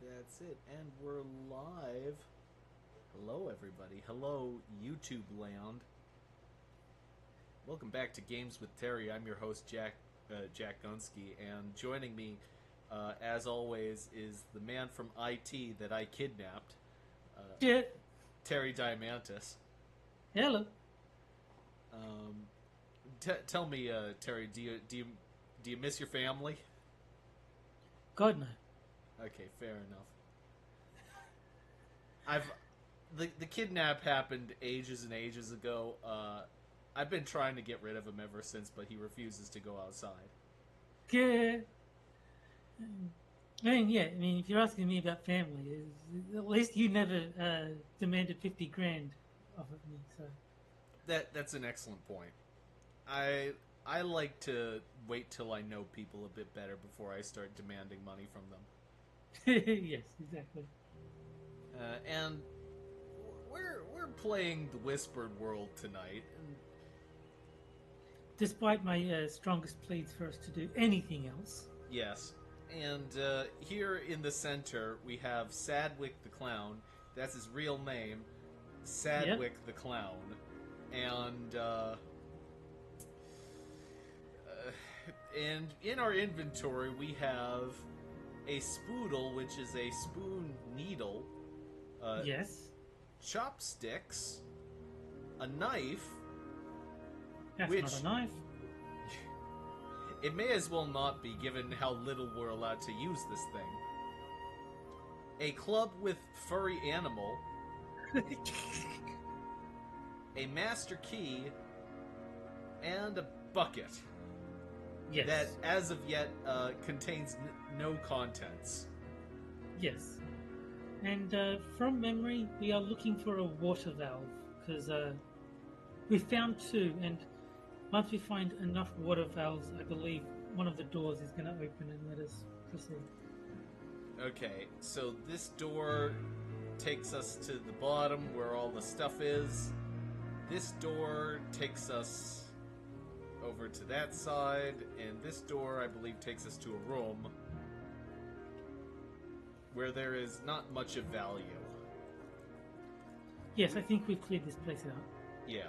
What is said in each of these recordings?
That's it. And we're live. Hello, everybody. Hello, YouTube land. Welcome back to Games with Terry. I'm your host, Jack Gunsky, and joining me, as always, is the man from IT that I kidnapped, Yeah. Terry Diamantis. Hello. Um, tell me, Terry, do you miss your family? God no. Okay, fair enough. I've the kidnap happened ages and ages ago. I've been trying to get rid of him ever since, but he refuses to go outside. Yeah. I mean, if you're asking me about family, at least you never demanded 50 grand off of me. So, That's an excellent point. I I like to wait till I know people a bit better before I start demanding money from them. yes, exactly. And we're playing the Whispered World tonight, and Despite my strongest pleas for us to do anything else. yes. And here in the center, we have Sadwick the Clown. That's his real name, Yep. Sadwick the Clown. And and in our inventory, we have a spoodle, which is a spoon needle, uh, Yes. chopsticks, a knife, That's not a which knife. it may as well not be given how little we're allowed to use this thing. A club with furry animal, a master key, and a bucket that, yes. as of yet, contains no contents. Yes. And from memory, we are looking for a water valve because we found two, and once we find enough water valves, I believe one of the doors is going to open and let us proceed. Okay, so this door takes us to the bottom where all the stuff is. This door takes us over to that side, and this door, I believe, takes us to a room where there is not much of value. Yes, I think we've cleared this place out. Yeah.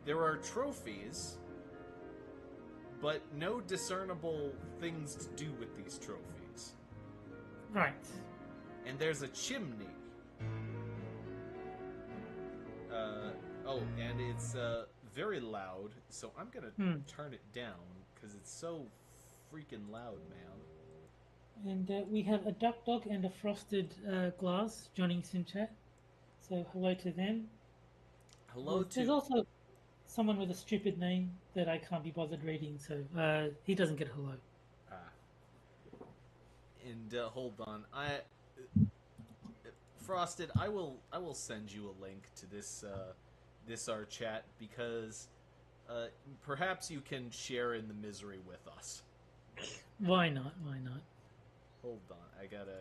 There are trophies, but no discernible things to do with these trophies. Right. And there's a chimney. Uh, oh, and it's very loud, so I'm gonna Hmm. turn it down because it's so freaking loud, man. And we have a duck dog and a frosted glass joining us in chat. So hello to them. Hello There's to. also someone with a stupid name that I can't be bothered reading, so he doesn't get a hello. Ah, and hold on, Frosted. I will send you a link to this our chat because perhaps you can share in the misery with us. Why not? Why not? Hold on, I gotta.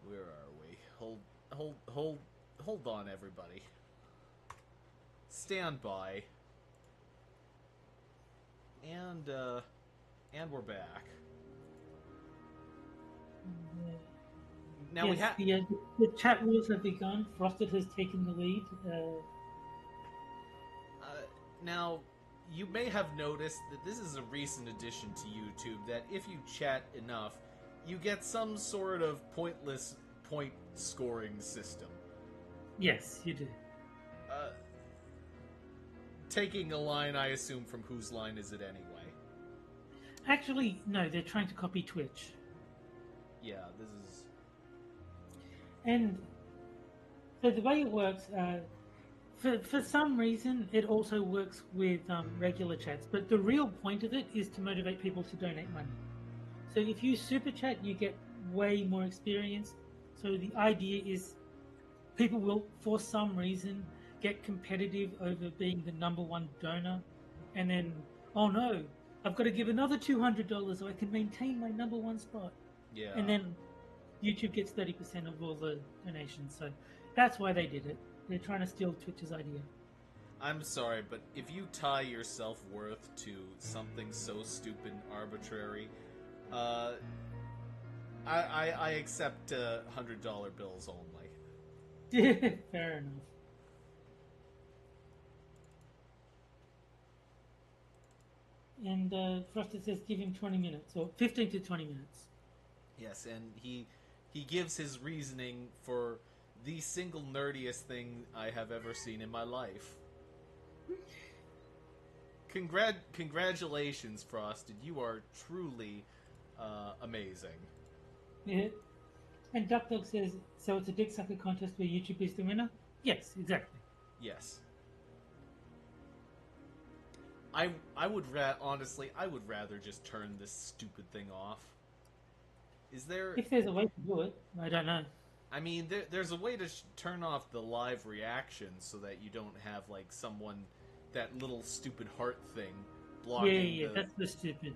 Where are we? Hold on, everybody. Stand by. And and we're back. Now we Yes, have. the chat wars have begun. Frosted has taken the lead. Uh, now, you may have noticed that this is a recent addition to YouTube. That if you chat enough, you get some sort of pointless point scoring system. Yes, you do. Uh, Taking a line, I assume, from whose line is it anyway? Actually, no, they're trying to copy Twitch. Yeah, this is. And so the way it works, for some reason, it also works with regular chats. But the real point of it is to motivate people to donate money. So if you super chat, you get way more experience. So the idea is people will, for some reason, get competitive over being the number one donor, and then, oh no, I've got to give another $200 so I can maintain my number one spot. And Yeah. then YouTube gets 30% of all the donations. So that's why they did it. They're trying to steal Twitch's idea. I'm sorry, but if you tie your self-worth to something so stupid and arbitrary, uh, I accept $100 bills only. Fair enough. And Frosted says give him 20 minutes, or 15 to 20 minutes. Yes, and he gives his reasoning for the single nerdiest thing I have ever seen in my life. Congratulations, Frosted. You are truly amazing. Yeah. And Duck Dog says, so it's a dick sucker contest where YouTube is the winner? Yes, exactly. Yes. I would honestly, I would rather just turn this stupid thing off. Is there? If there's a way to do it, I don't know. I mean, there's a way to turn off the live reactions so that you don't have like someone, that little stupid heart thing, blocking. Yeah, that's the stupid.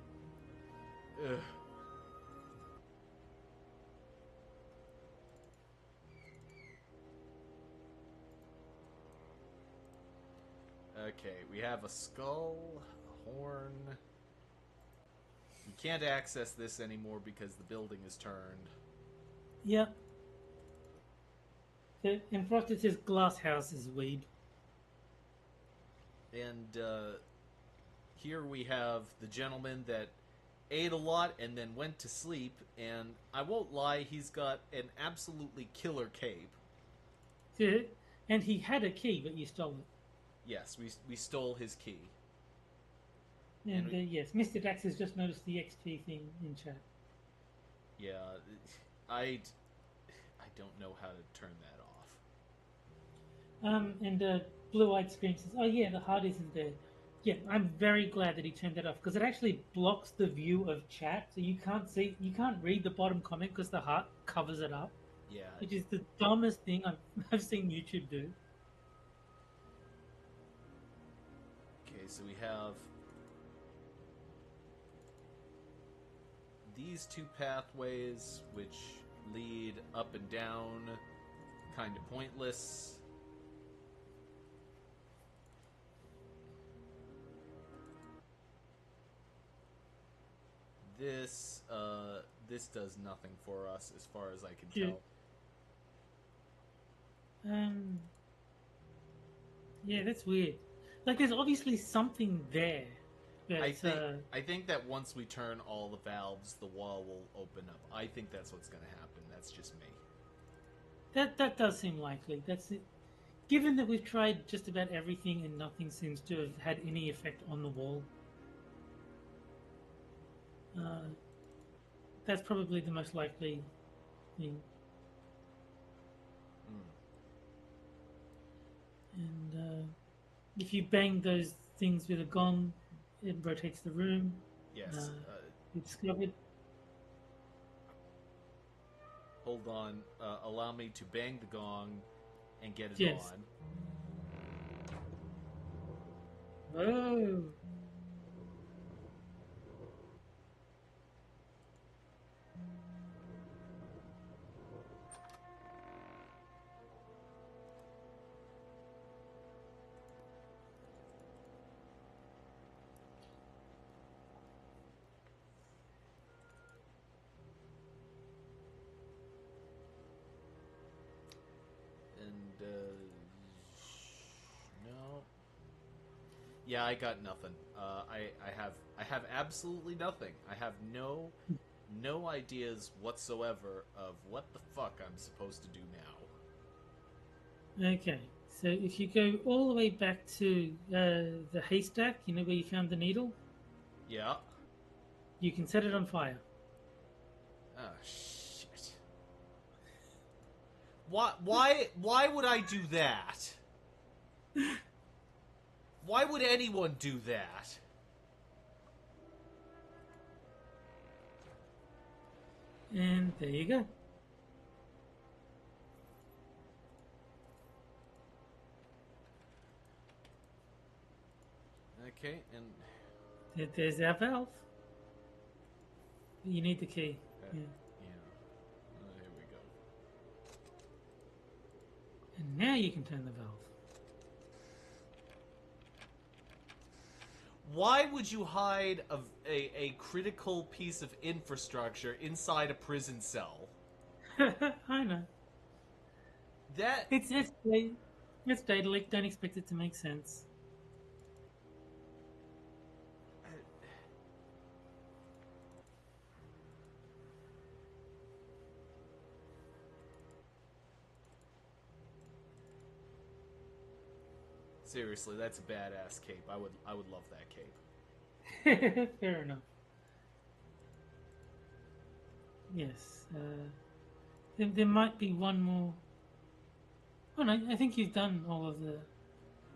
Ugh. Okay, we have a skull, a horn. We can't access this anymore because the building is turned. Yep. And Frosted says glass house is weed. And here we have the gentleman that ate a lot and then went to sleep. And I won't lie, he's got an absolutely killer cape. Yeah. And he had a key, but you stole it. Yes, we stole his key. And yes, Mr. Dax has just noticed the XP thing in chat. Yeah, I don't know how to turn that off. And Blue Eyed Scream says, "Oh yeah, the heart isn't there." Yeah, I'm very glad that he turned that off because it actually blocks the view of chat, so you can't read the bottom comment because the heart covers it up. Yeah, Which is the dumbest thing I've seen YouTube do. Okay, so we have these two pathways which lead up and down, kind of pointless. This does nothing for us as far as I can tell. Yeah, that's weird. Like, there's obviously something there. But, I think that once we turn all the valves, the wall will open up. I think that's what's going to happen. That's just me. That does seem likely. That's it. Given that we've tried just about everything and nothing seems to have had any effect on the wall, that's probably the most likely thing. And if you bang those things with a gong, it rotates the room. Yes. We discovered. Hold on. Allow me to bang the gong and get it on. Oh. No. Yeah, I got nothing. I have absolutely nothing. I have no ideas whatsoever of what the fuck I'm supposed to do now. Okay, so if you go all the way back to the haystack, you know where you found the needle? Yeah. You can set it on fire. Oh shit. Why would I do that? Why would anyone do that? And there you go. Okay, and there's our valve. You need the key. Yeah. Here we go. And now you can turn the valve. Why would you hide a critical piece of infrastructure inside a prison cell? I know. That It's data leak. Don't expect it to make sense. seriously, that's a badass cape. I would love that cape. Fair enough. Yes. There might be one more. Oh no, I think you've done all of the.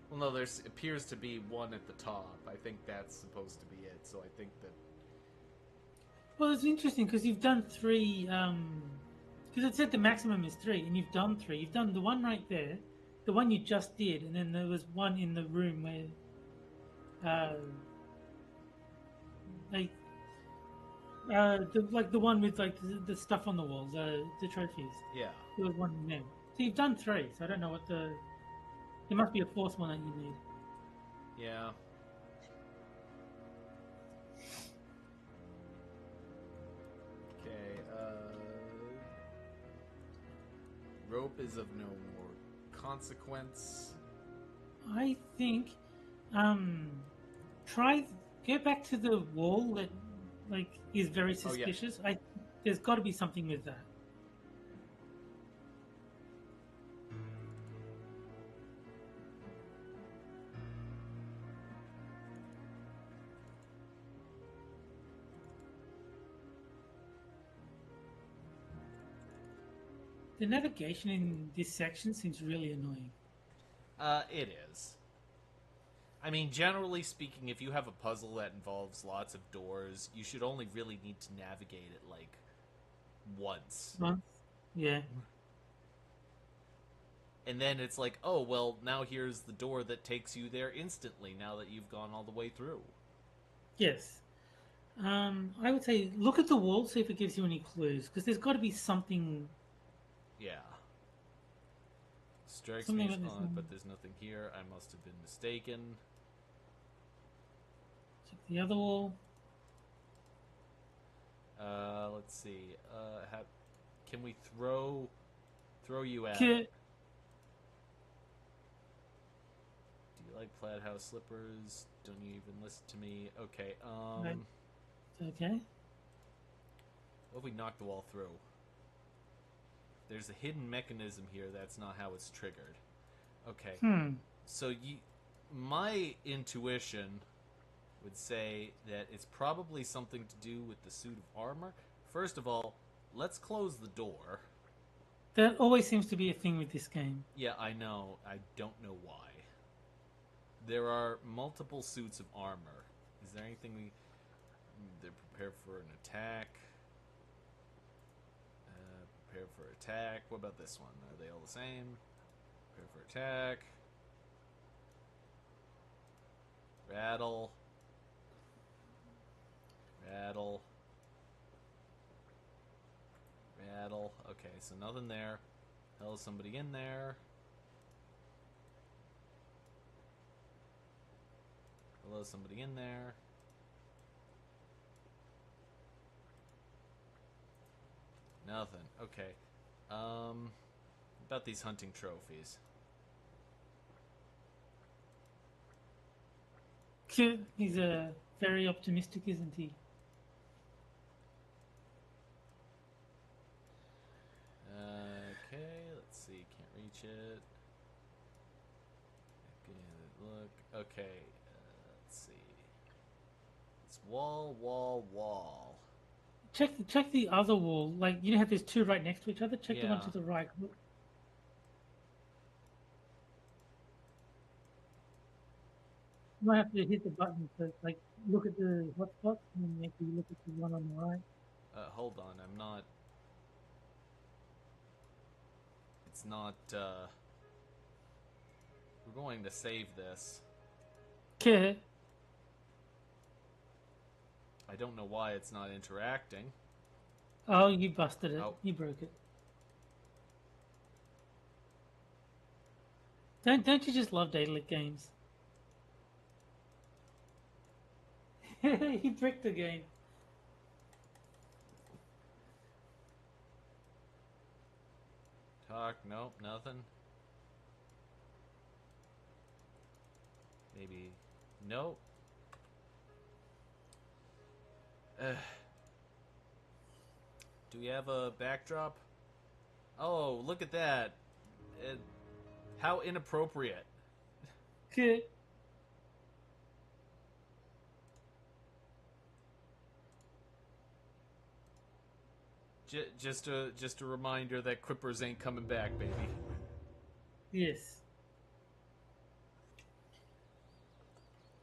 Well, no, there appears to be one at the top. I think that's supposed to be it. So I think that. Well, it's interesting because you've done three. Because it said the maximum is three, and you've done three. You've done the one right there, the one you just did, and then there was one in the room where, like, the one with like the stuff on the walls, the trophies. Yeah. There was one in there. So you've done three. So I don't know what the. There must be a fourth one that you need. Yeah. Okay. Rope is of no more consequence. I think, try go back to the wall that like is very Oh, yeah. suspicious. There's got to be something with that. The navigation in this section seems really annoying. It is. I mean, generally speaking, if you have a puzzle that involves lots of doors, you should only really need to navigate it like once. Once, yeah, And then it's like, oh, well, now here's the door that takes you there instantly now that you've gone all the way through. yes. I would say look at the wall, see if it gives you any clues, because there's got to be something. Yeah. Strikes Something me as that is, odd, but there's nothing here. I must have been mistaken. Check the other wall. Let's see. Can we throw you at? Okay. Do you like plaid house slippers? Don't you even listen to me? Okay. Right. Okay. What if we knock the wall through? There's a hidden mechanism here. That's not how it's triggered. Okay. So my intuition would say that it's probably something to do with the suit of armor. First of all, let's close the door. That always seems to be a thing with this game. Yeah, I know. I don't know why. There are multiple suits of armor. Is there anything we... They're prepared for an attack. Prepare for attack. What about this one? Are they all the same? Prepare for attack. Rattle. Rattle. Rattle. Okay, so nothing there. Hello, somebody in there. Hello, somebody in there. Nothing. Okay. About these hunting trophies. He's very optimistic, isn't he? Okay, let's see. Can't reach it. Look. Okay. Let's see. It's wall, wall, wall. Check the other wall. Like you know how there's two right next to each other. Check the one Yeah. to the right. Look. You might have to hit the button to like look at the hotspot and then maybe look at the one on the right. Hold on. I'm not. It's not. We're going to save this. Okay. I don't know why it's not interacting. Oh, you busted it. Oh. You broke it. Don't you just love Daedalic games? He bricked the game. Talk, nope, nothing. Maybe, nope. Do we have a backdrop? Oh, look at that. How inappropriate. Good. Just a reminder that Quippers ain't coming back, baby. Yes.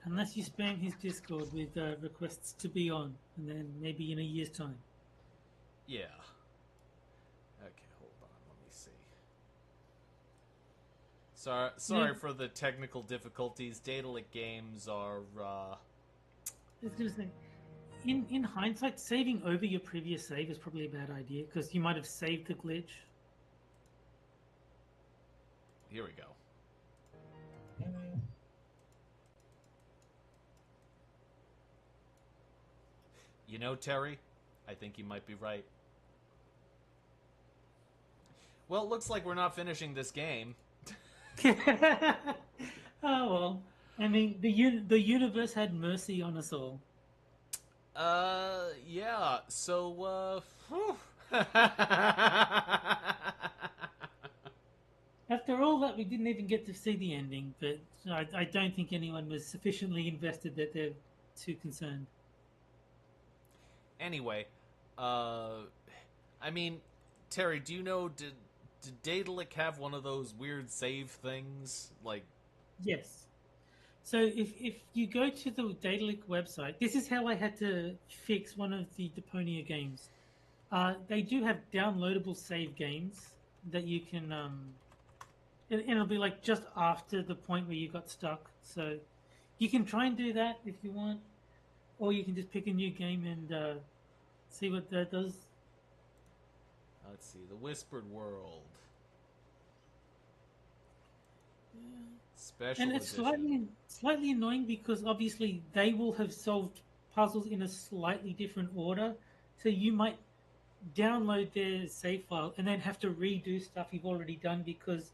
Unless you spam his Discord with requests to be on, and then maybe in a year's time. Yeah. Okay, hold on. Let me see. Sorry for the technical difficulties. Daedalic games are. I was gonna say, in hindsight, saving over your previous save is probably a bad idea because you might have saved the glitch. Here we go. You know, Terry, I think you might be right. Well, it looks like we're not finishing this game. Oh well, I mean the universe had mercy on us all. Yeah. So, After all that, we didn't even get to see the ending, but I don't think anyone was sufficiently invested that they're too concerned. Anyway, I mean, Terry, do you know, did Daedalic have one of those weird save things? Like, Yes. So if you go to the Daedalic website, this is how I had to fix one of the Deponia games. They do have downloadable save games that you can, and it'll be like just after the point where you got stuck. So you can try and do that if you want, or you can just pick a new game and see what that does. let's see, the Whispered World. Special And it's edition. slightly annoying because obviously they will have solved puzzles in a slightly different order. So you might download their save file and then have to redo stuff you've already done because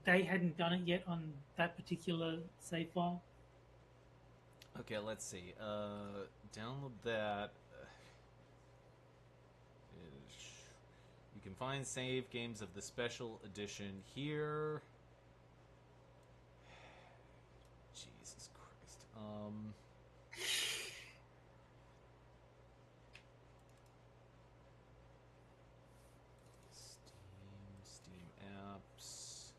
they hadn't done it yet on that particular save file. Okay, let's see. Download that. You can find save games of the special edition here. Jesus Christ. Steam apps.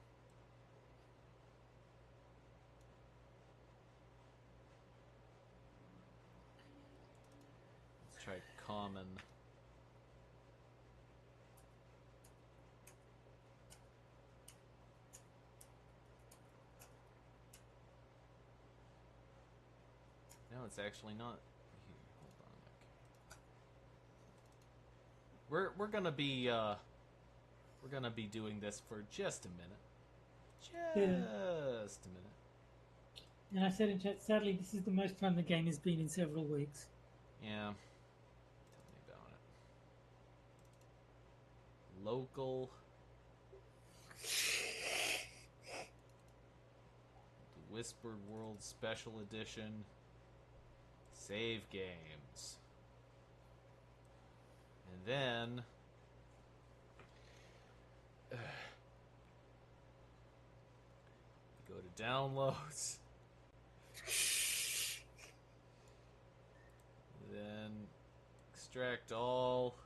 Let's try common. No, it's actually not. Here, hold on. Okay. We're gonna be doing this for just a minute. Just Yeah. a minute. And I said in chat, sadly, this is the most fun the game has been in several weeks. Yeah. Tell me about it. Local. The Whispered World Special Edition. Save games. And then go to downloads. Then extract all.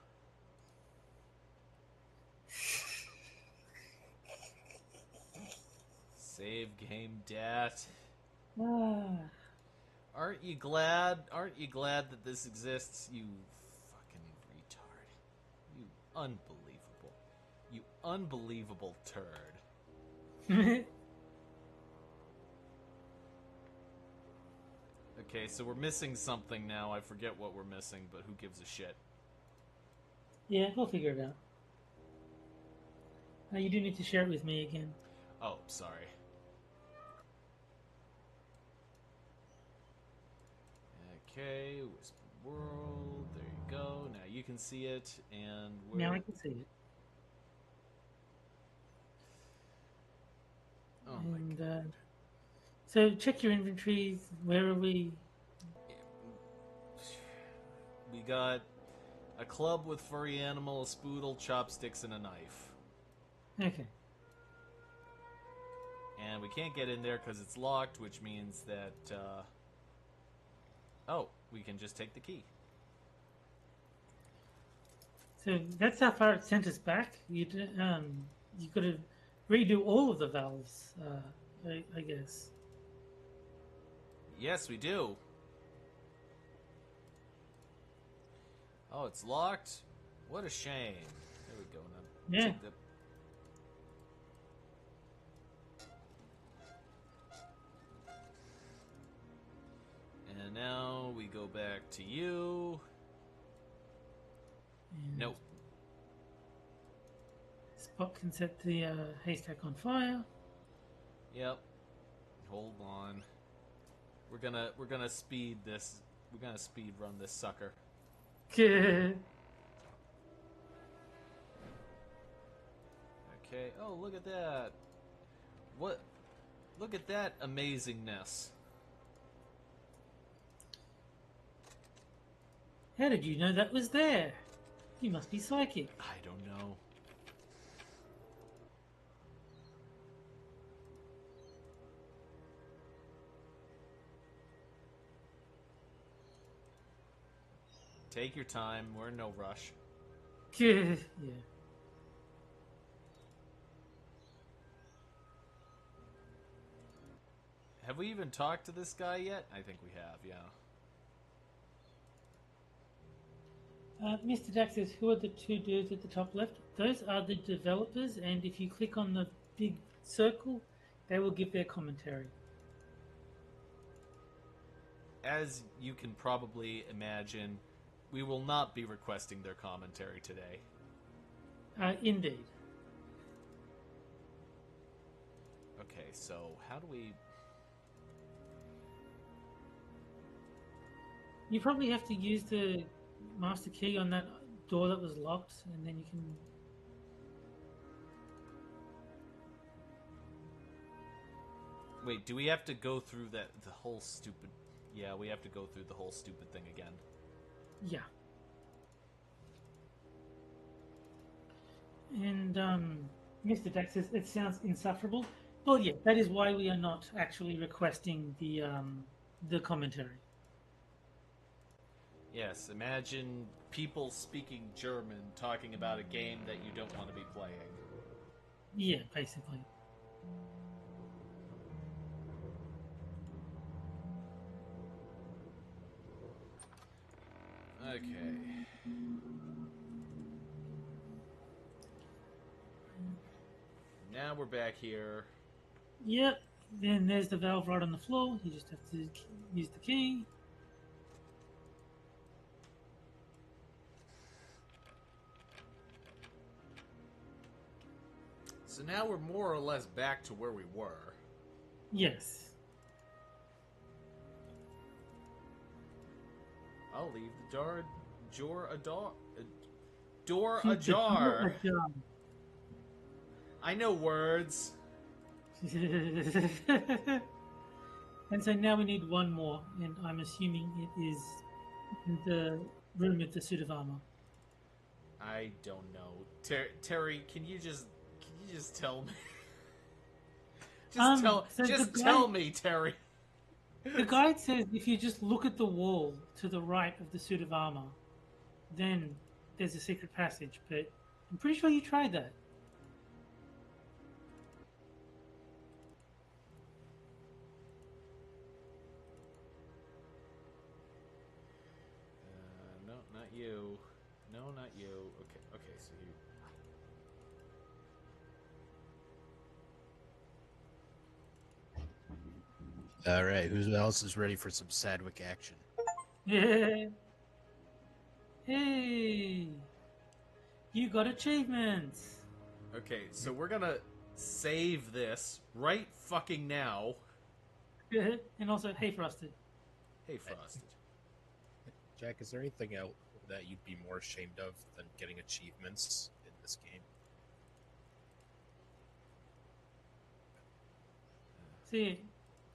Save game dat. Aren't you glad? Aren't you glad that this exists, you fucking retard? You unbelievable. You unbelievable turd. Okay, so we're missing something now. I forget what we're missing, but who gives a shit? Yeah, we'll figure it out. You do need to share it with me again. Oh, sorry. Okay, Whisper World. There you go. Now you can see it, and Now I can see it. Oh my And so check your inventories. Where are we? We got a club with furry animal, a spoodle, chopsticks, and a knife. Okay. And we can't get in there because it's locked, which means that oh, we can just take the key. So that's how far it sent us back. You got to redo all of the valves, I guess. Yes, we do. Oh, it's locked? What a shame. There we go. Now Yeah. take the... And now we go back to you. And Nope. Spot can set the haystack on fire. Yep. Hold on. We're gonna speed this. We're gonna speed run this sucker. Okay. Okay. Oh, look at that. What? Look at that amazingness. How did you know that was there? You must be psychic. I don't know. Take your time. We're in no rush. Yeah. Have we even talked to this guy yet? I think we have, yeah. Mr. Dax says, who are the two dudes at the top left? Those are the developers, and if you click on the big circle, they will give their commentary. As you can probably imagine, we will not be requesting their commentary today. Indeed. Okay, so how do we... You probably have to use the master key on that door that was locked, and then you can... Wait, do we have to go through the whole stupid... Yeah, we have to go through the whole stupid thing again. Yeah. And Mr. Dax says, it sounds insufferable. Well, yeah, that is why we are not actually requesting the commentary. Yes, imagine people speaking German talking about a game that you don't want to be playing. Yeah, basically. Okay. Now we're back here. Yep. Then there's the valve right on the floor. You just have to use the key. So now we're more or less back to where we were. Yes. I'll leave the door ajar. I know words. And so now we need one more, and I'm assuming it is the room with the suit of armor. I don't know. Terry, can you just tell me? Tell me, Terry. The guide says if you just look at the wall to the right of the suit of armor, then there's a secret passage, but I'm pretty sure you tried that. No, not you. No, not you. Okay, so you... All right, who else is ready for some Sadwick action? Yeah. Hey, you got achievements. Okay, so we're gonna save this right fucking now. And also, hey, Frosted. Hey, Frosted. Jack, is there anything else that you'd be more ashamed of than getting achievements in this game? See,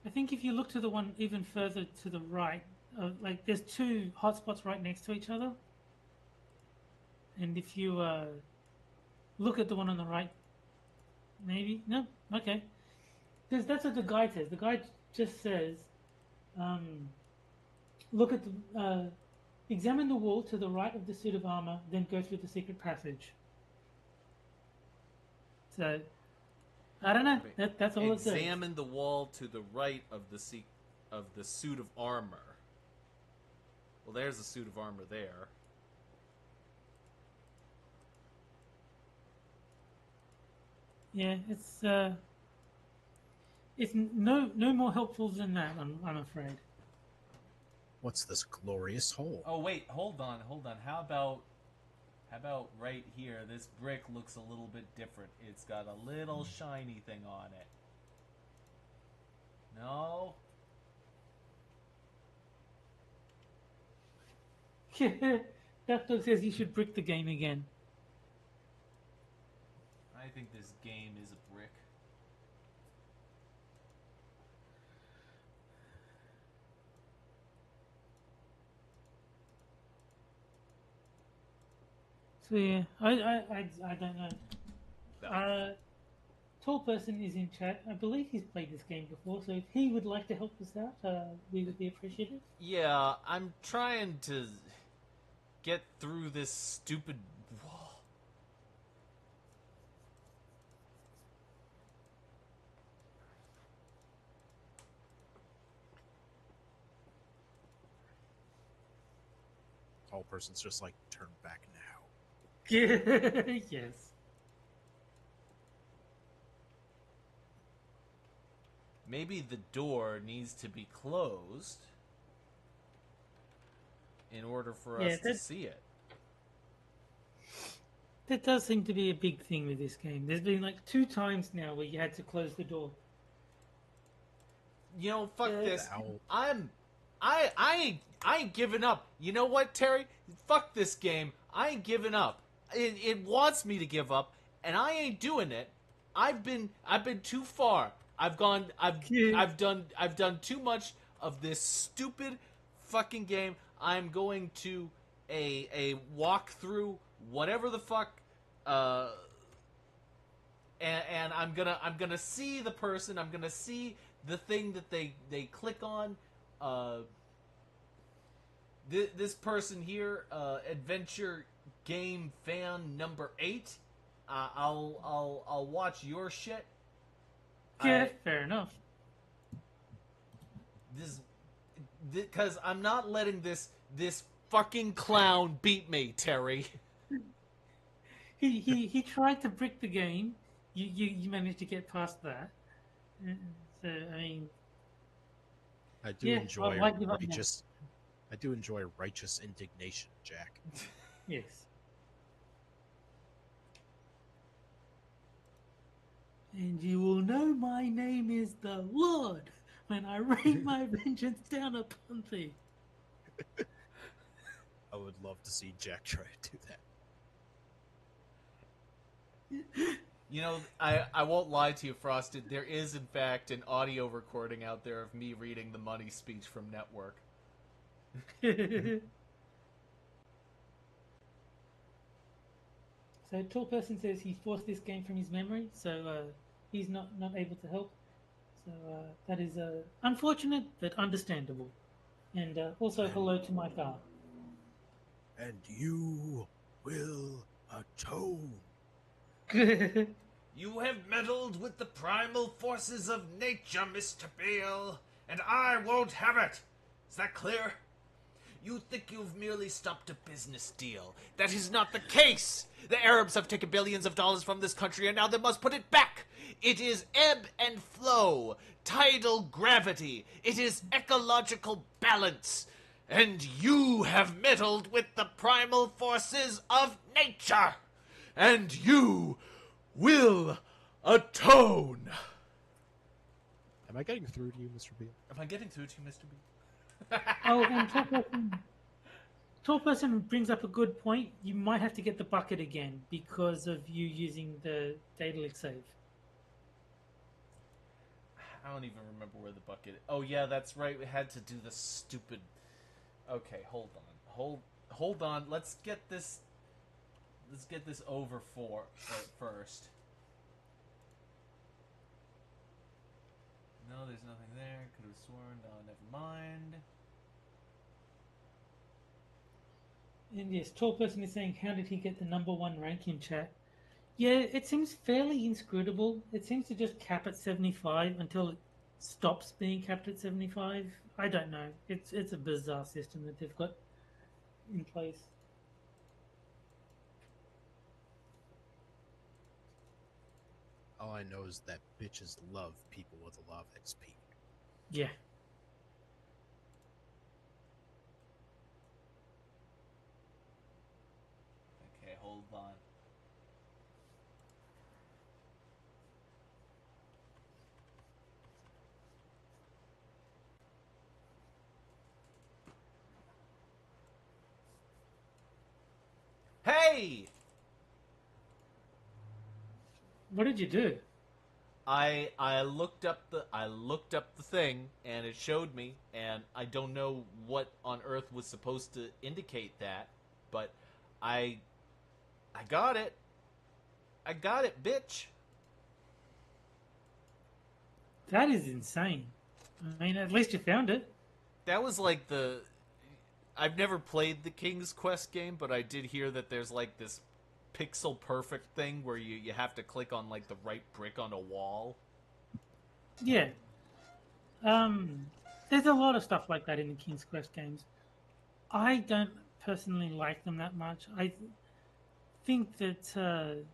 I think if you look to the one even further to the right, like there's two hotspots right next to each other, and if you look at the one on the right, maybe no, okay, because that's what the guide says. The guide just says, look at the, examine the wall to the right of the suit of armor, then go through the secret passage. So, I don't know. That's all it says. Examine the wall to the right of the suit of armor. Well, there's the suit of armor there. Yeah, it's no more helpful than that. I'm afraid. What's this glorious hole? Oh wait, hold on. How about right here? This brick looks a little bit different. It's got a little shiny thing on it. No? Duck says you should brick the game again. I think this game is a brick. So yeah, I don't know. No. Tall person is in chat. I believe he's played this game before, so if he would like to help us out, we would be appreciative. Yeah, I'm trying to get through this stupid wall. Tall person's just like, turn back now. Yes. Maybe the door needs to be closed in order for us to see it. That does seem to be a big thing with this game. There's been like 2 times now where you had to close the door. You know, fuck this. Ow. I ain't giving up. You know what, Terry? Fuck this game. I ain't giving up. It wants me to give up, and I ain't doing it. I've been too far. I've done too much of this stupid fucking game. I'm going to a walk through whatever the fuck, and I'm gonna see the person. I'm gonna see the thing that they click on. This person here, adventure game fan number 8. I'll watch your shit. Yeah, fair enough. Because I'm not letting this fucking clown beat me, Terry. He tried to brick the game. You managed to get past that. So I mean, I do enjoy righteous indignation, Jack. Yes. And you will know my name is the Lord when I rain my vengeance down upon thee. I would love to see Jack try to do that. You know, I won't lie to you, Frosted. There is, in fact, an audio recording out there of me reading the money speech from Network. So, Tall Person says he forced this game from his memory, so he's not able to help. So that is unfortunate, but understandable. And also, hello to my car. And you will atone. You have meddled with the primal forces of nature, Mr. Beale, and I won't have it. Is that clear? You think you've merely stopped a business deal. That is not the case. The Arabs have taken billions of dollars from this country, and now they must put it back. It is ebb and flow, tidal gravity. It is ecological balance. And you have meddled with the primal forces of nature. And you will atone. Am I getting through to you, Mr. Beale? Am I getting through to you, Mr. Beale? Oh, and Tall Person Tall person brings up a good point. You might have to get the bucket again because of you using the Daedalic save. I don't even remember where the bucket. Oh yeah, that's right. We had to do the stupid. Okay, hold on. Hold on. Let's get this over first. No, there's nothing there. Could have sworn. No, never mind. And yes, tall person is saying, how did he get the #1 rank in chat? Yeah, it seems fairly inscrutable. It seems to just cap at 75 until it stops being capped at 75. I don't know. It's a bizarre system that they've got in place. All I know is that bitches love people with a lot of XP. Yeah. Okay, hold on. Hey! What did you do? I looked up the thing and it showed me, and I don't know what on earth was supposed to indicate that, but I got it. I got it, bitch. That is insane. I mean, at least you found it. That was like the I've never played the King's Quest game, but I did hear that there's like this pixel perfect thing where you have to click on like the right brick on a wall. Yeah. There's a lot of stuff like that in the King's Quest games. I don't personally like them that much. I think that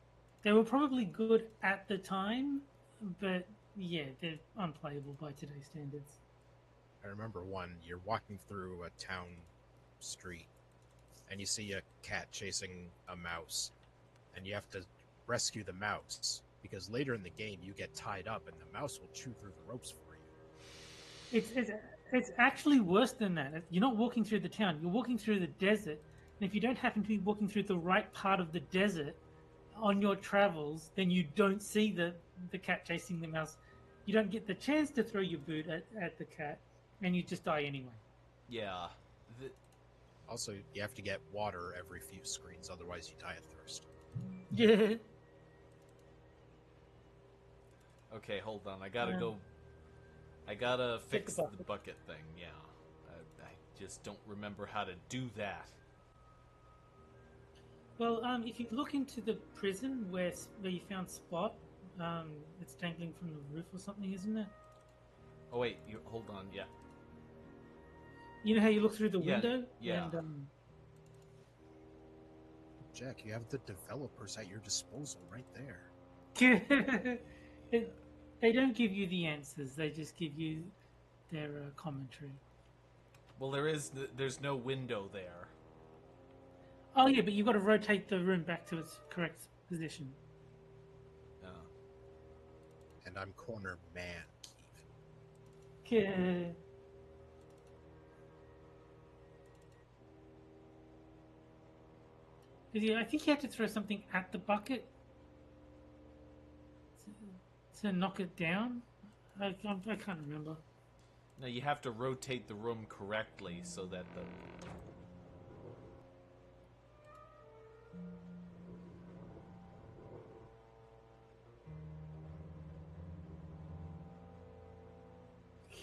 they were probably good at the time, but yeah, they're unplayable by today's standards. I remember one, you're walking through a town street and you see a cat chasing a mouse and you have to rescue the mouse because later in the game you get tied up and the mouse will chew through the ropes for you. It's actually worse than that. You're not walking through the town, you're walking through the desert, and if you don't happen to be walking through the right part of the desert on your travels, then you don't see the cat chasing the mouse. You don't get the chance to throw your boot at the cat, and you just die anyway. Yeah. Also, you have to get water every few screens, otherwise you die of thirst. Yeah. Okay, hold on. I gotta go. I gotta fix the bucket thing. Yeah. I just don't remember how to do that. Well, if you look into the prison where you found Spot, it's dangling from the roof or something, isn't it? Oh wait, hold on. Yeah. You know how you look through the window? Yeah. And, Jack, you have the developers at your disposal right there. they don't give you the answers. They just give you their commentary. Well, there's no window there. Oh yeah, but you've got to rotate the room back to its correct position. Oh. And I'm corner man, Keith. Yeah. I think you had to throw something at the bucket to knock it down. I can't remember. No, you have to rotate the room correctly so that the...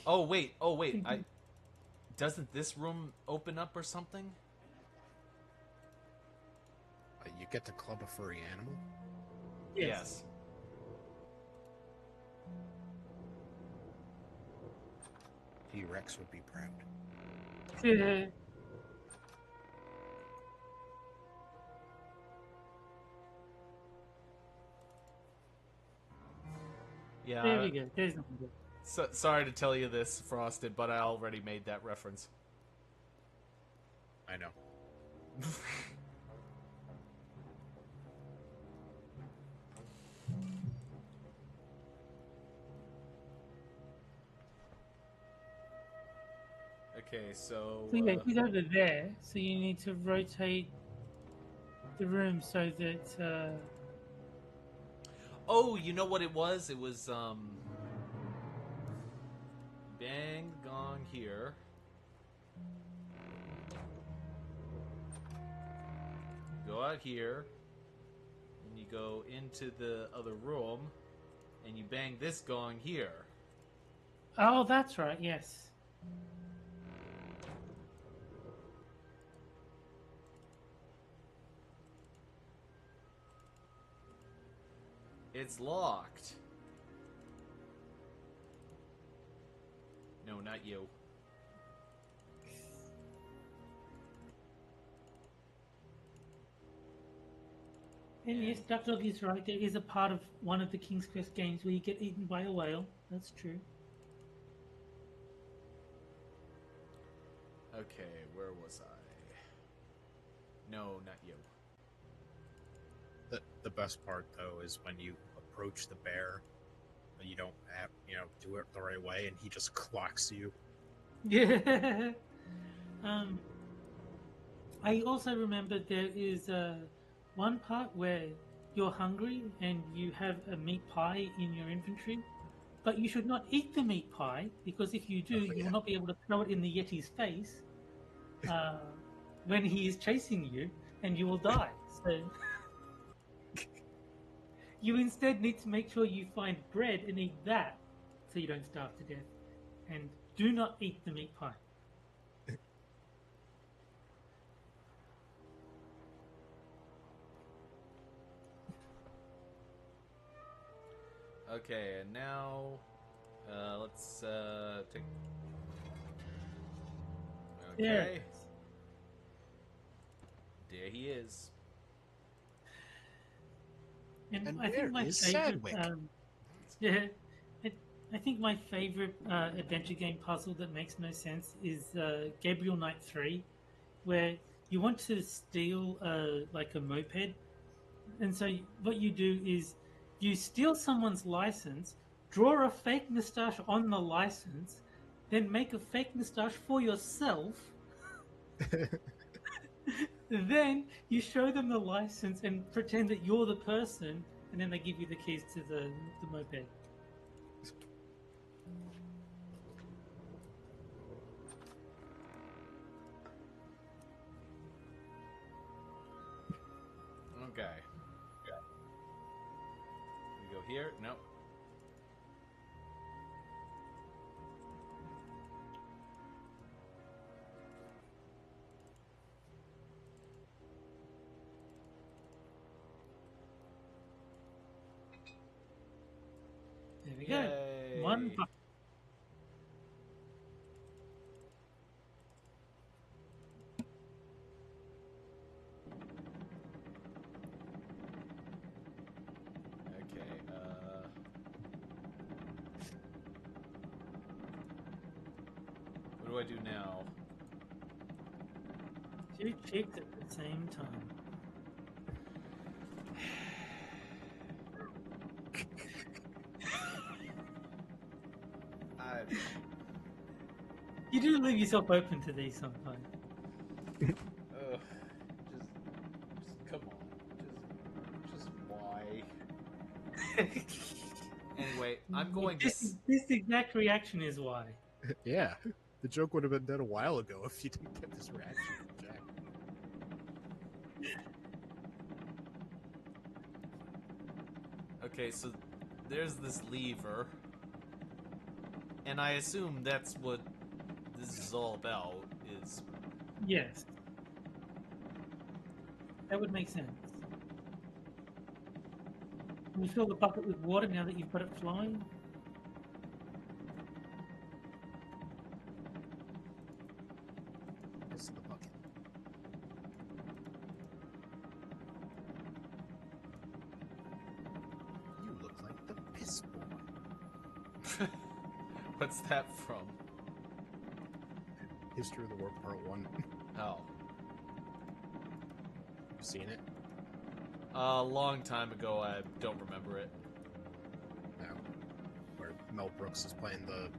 Oh wait, doesn't this room open up or something? You get to club a furry animal? Yes. T-Rex would be proud. Yeah. Yeah. There we go. There's nothing good. So, sorry to tell you this, Frosted, but I already made that reference. I know. Okay, so So yeah, he's over there. So you need to rotate the room so that. oh, you know what it was? It was bang the gong here. Go out here, and you go into the other room, and you bang this gong here. Oh, that's right. Yes. It's locked. No, not you. And yes, Duck Dog is right. There is a part of one of the King's Quest games where you get eaten by a whale. That's true. Okay, where was I? No, not you. The best part though is when you approach the bear, you don't have do it the right way, and he just clocks you. Yeah. I also remember there is one part where you're hungry and you have a meat pie in your inventory, but you should not eat the meat pie because if you do, Oh, you yeah. will not be able to throw it in the Yeti's face when he is chasing you, and you will die. So you instead need to make sure you find bread and eat that, so you don't starve to death. And do not eat the meat pie. Okay, and now let's take. Okay, there he is. And I think where my is favorite, Sadwick? yeah, I think my favorite adventure game puzzle that makes no sense is Gabriel Knight 3, where you want to steal like a moped, and so what you do is you steal someone's license, draw a fake moustache on the license, then make a fake moustache for yourself. Then you show them the license and pretend that you're the person, and then they give you the keys to the moped. Okay. We go here. No. There we Yay. go. One buck. Okay. What do I do now? Two chicks at the same time. You do leave yourself open to these sometimes. Just come on. Just why? Anyway, I'm going to. This exact reaction is why. Yeah, the joke would have been done a while ago if you didn't get this reaction from Jack. Okay, so there's this lever, and I assume that's what this is all about. Is Yes. That would make sense. Can you fill the bucket with water now that you've got it flying? This is the bucket. You look like the piss boy. what's that from? History of the World Part 1. Oh, You seen it? a long time ago. I don't remember it. No. Where Mel Brooks is playing the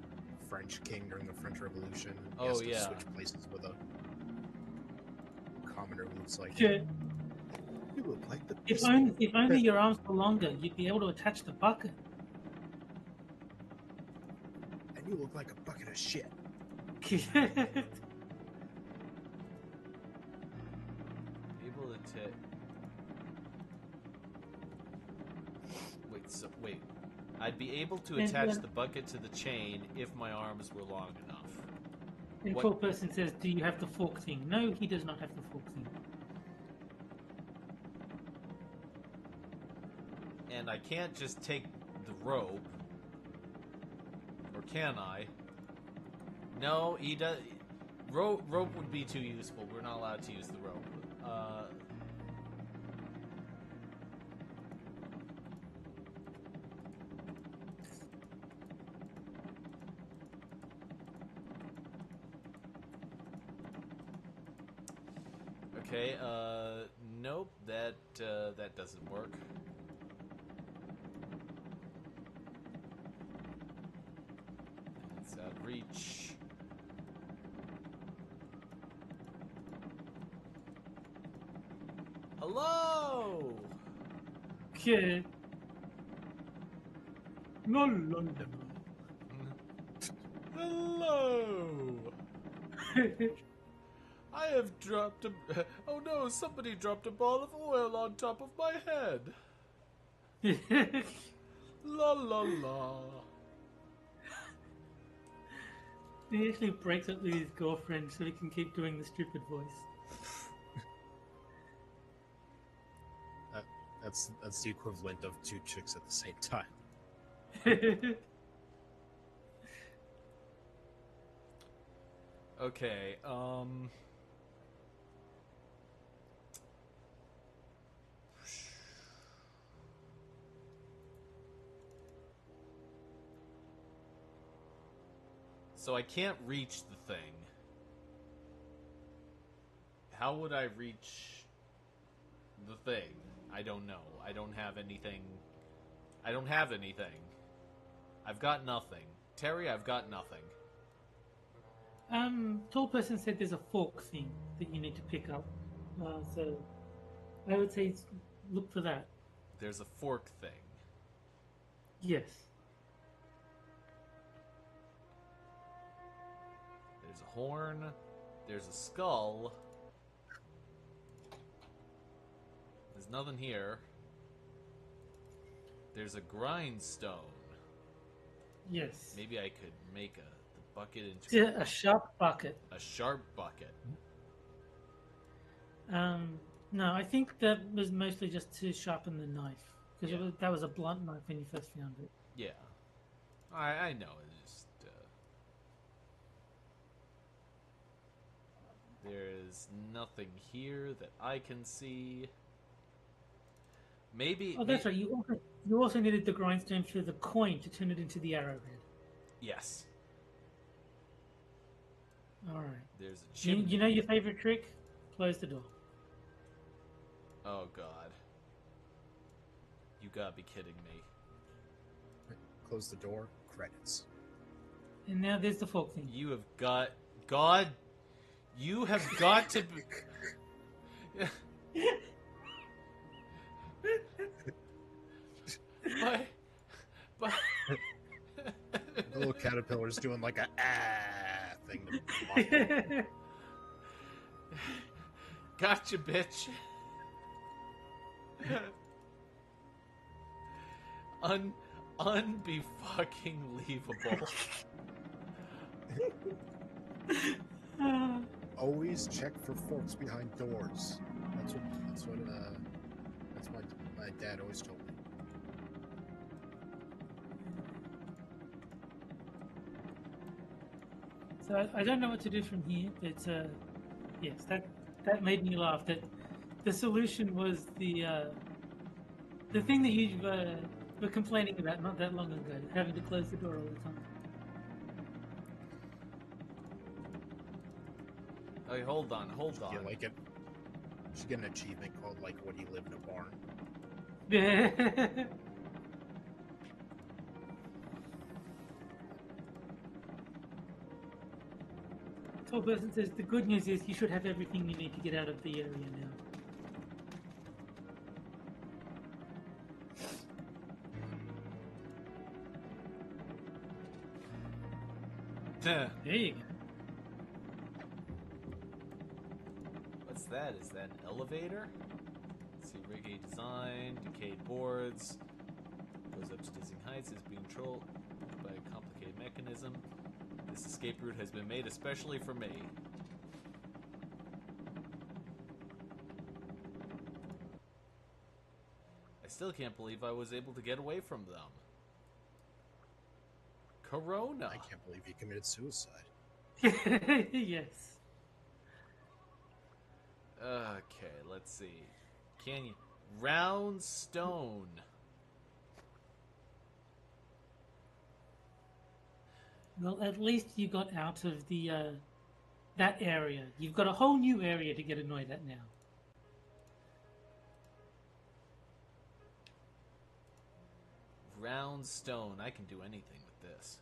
French king during the French Revolution. He Oh, has to yeah. switch places with a commoner who looks like Yeah. you look like the If pistol. only your arms were longer, you'd be able to attach the bucket. And you look like a bucket of shit. Able to wait. I'd be able to And attach then- the bucket to the chain if my arms were long enough. And What- Tall Person says, do you have the fork thing? No, he does not have the fork thing. And I can't just take the rope. Or can I? No, he does. Rope would be too useful. We're not allowed to use the rope. Okay, nope, that doesn't work. It's out of reach. Hello! Okay. No, no, Hello! no. I have dropped a... Oh no, somebody dropped a ball of oil on top of my head. La la la. He actually breaks up with his girlfriend so he can keep doing the stupid voice. That's the equivalent of two chicks at the same time. Okay, so I can't reach the thing. How would I reach the thing? I don't know. I don't have anything. I don't have anything. I've got nothing. Terry, I've got nothing. Tall Person said there's a fork thing that you need to pick up. So I would say look for that. There's a fork thing. Yes. There's a horn. There's a skull. There's nothing here. There's a grindstone. Yes. Maybe I could make the bucket into Yeah, a sharp bucket. a sharp bucket. No, I think that was mostly just to sharpen the knife. Because Yeah. that was a blunt knife when you first found it. Yeah. I know. It's just... there's nothing here that I can see. Maybe... Oh, that's right. You also needed the grindstone for the coin to turn it into the arrowhead. Yes. All right. There's a You, chimney. you know your favorite trick? Close the door. Oh, God. You gotta be kidding me. Close the door. Credits. And now there's the fork thing. You have got... God... You have got to be... But... The little caterpillar's doing like a thing. To Gotcha, bitch. Unbe-fucking-leavable. Always check for forks behind doors. That's what my dad always told me. So I don't know what to do from here, but yes, that made me laugh. That the solution was the thing that you were complaining about not that long ago, having to close the door all the time. Okay, hold on. You like it? You should get an achievement called like "What do you live in a barn?" Tall person says the good news is you should have everything you need to get out of the area now. There you go. What's that? Is that an elevator? Let's see, reggae design, decayed boards, goes up to dizzying heights, is being controlled by a complicated mechanism. This escape route has been made especially for me. I still can't believe I was able to get away from them. Corona. I can't believe you committed suicide. Yes. Okay, let's see. Canyon. Round stone. Well, at least you got out of the that area. You've got a whole new area to get annoyed at now. Round stone. I can do anything with this.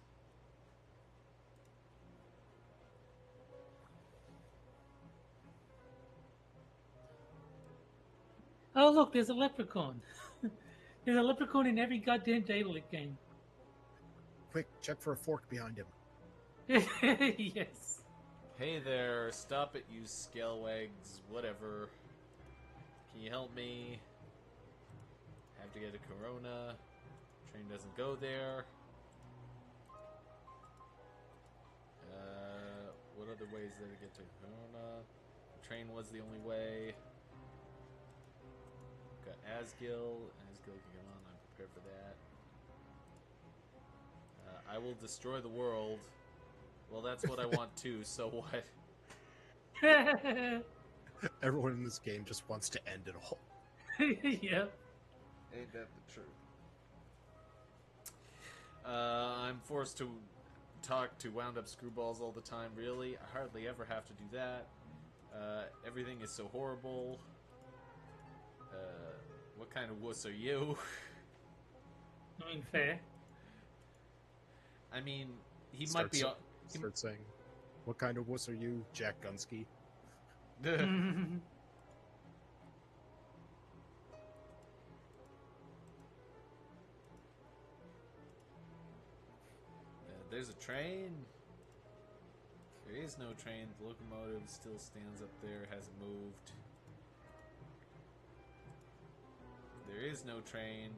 Oh, look, there's a leprechaun. There's a leprechaun in every goddamn Daedalic game. Quick, check for a fork behind him. Yes. Hey there, stop it, you scalewags, whatever. Can you help me? Have to get a Corona. Train doesn't go there. What other ways there to get to Corona? Train was the only way. Got Asgil. Asgil can get on, I'm prepared for that. I will destroy the world. Well, that's what I want too, so what? Everyone in this game just wants to end it all. Yep. Ain't that the truth? I'm forced to talk to wound up screwballs all the time, really. I hardly ever have to do that. Everything is so horrible. What kind of wuss are you? I mean, fair. I mean, he might be... Start saying, what kind of wuss are you, Jack Gunsky? There's a train. There is no train. The locomotive still stands up there, hasn't moved. There is no train.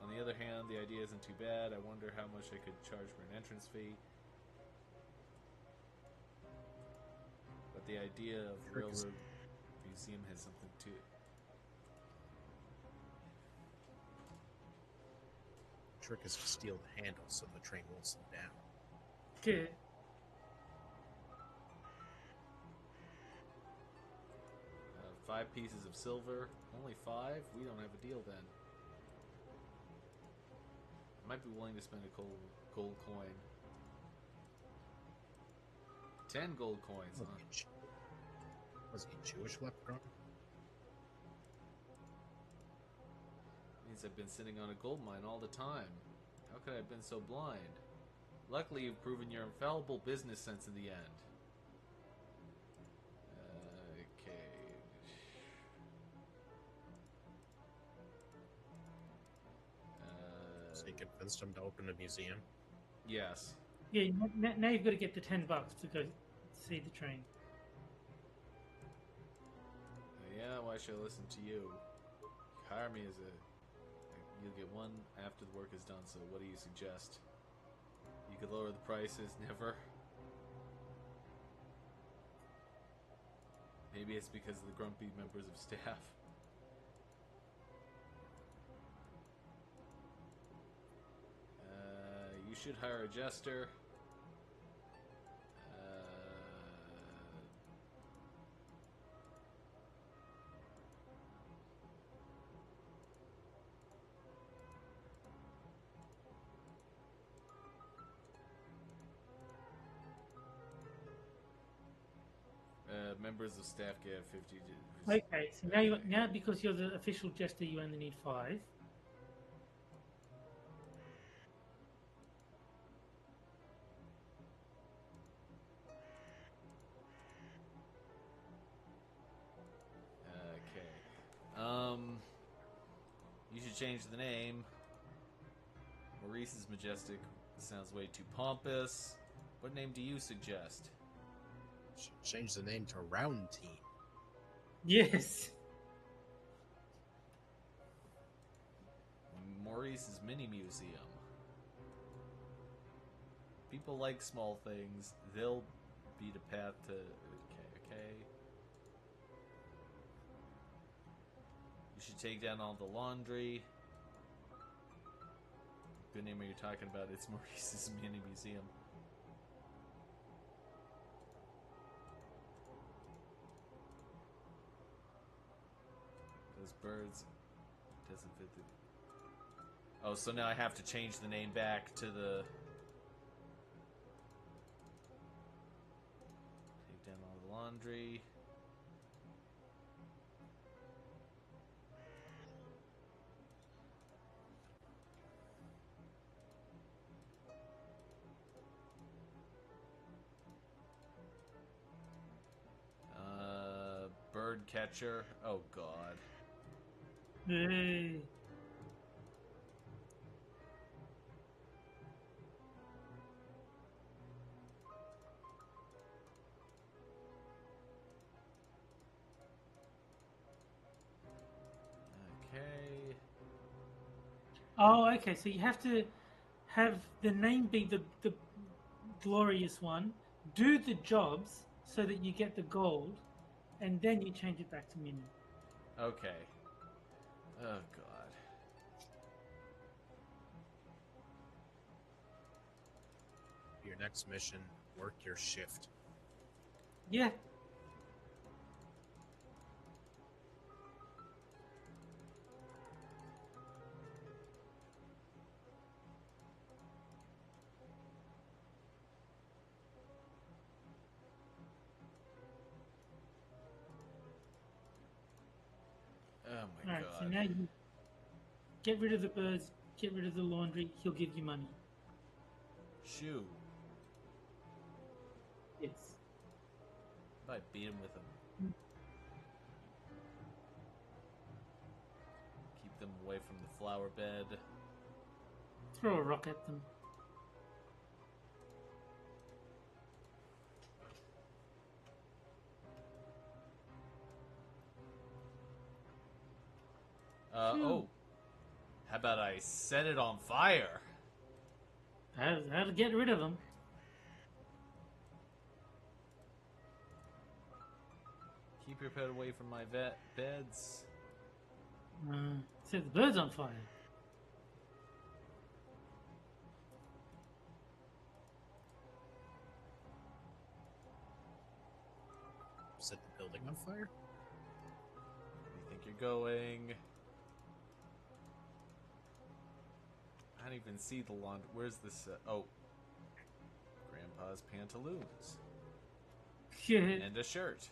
On the other hand, the idea isn't too bad. I wonder how much I could charge for an entrance fee. But the idea of Railroad Museum has something to it. Trick is to steal the handle so the train won't slow down. Good. 5 pieces of silver. Only 5? We don't have a deal then. I might be willing to spend a gold coin. 10 gold coins, huh? Was he a Jewish leprechaun? Means I've been sitting on a gold mine all the time. How could I have been so blind? Luckily, you've proven your infallible business sense in the end. Okay. So you convinced him to open a museum? Yes. Yeah, now you've got to get the $10 to go see the train. Yeah, why should I listen to you? Hire me as a... You'll get one after the work is done, so what do you suggest? You could lower the prices, never? Maybe it's because of the grumpy members of staff. You should hire a jester. Members of staff get 50. Okay, so now because you're the official jester, you only need 5. should change the name. Maurice is majestic. Sounds way too pompous. What name do you suggest? Should change the name to Round Team. Yes. Maurice's Mini Museum. People like small things. They'll beat a path to... Okay. You should take down all the laundry. Good name are you talking about? It's Maurice's Mini Museum. Those birds doesn't fit the... Oh, so now I have to change the name back to the... Take down all the laundry. Bird catcher. Oh, God. Hey. Okay. Oh, okay. So you have to have the name be the glorious one, do the jobs so that you get the gold, and then you change it back to Mini. Okay. Oh, God. Your next mission, work your shift. Yeah. Oh, my Alright, God. so now you get rid of the birds, get rid of the laundry, he'll give you money. Shoe. Yes. If I beat him with them. Keep them away from the flower bed. Throw a rock at them. Oh. How about I set it on fire? How to get rid of them? Keep your pet away from my beds. Set the birds on fire. Set the building on fire? Where do you think you're going? I don't even see the laundry. Where's this? Oh. Grandpa's pantaloons. And a shirt.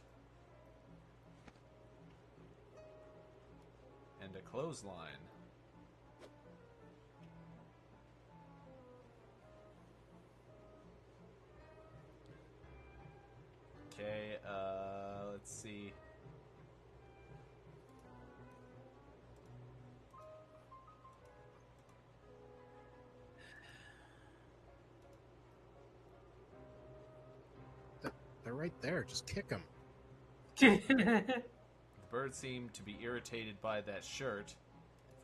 And a clothesline. Okay, let's see. They're right there. Just kick them. The bird seemed to be irritated by that shirt.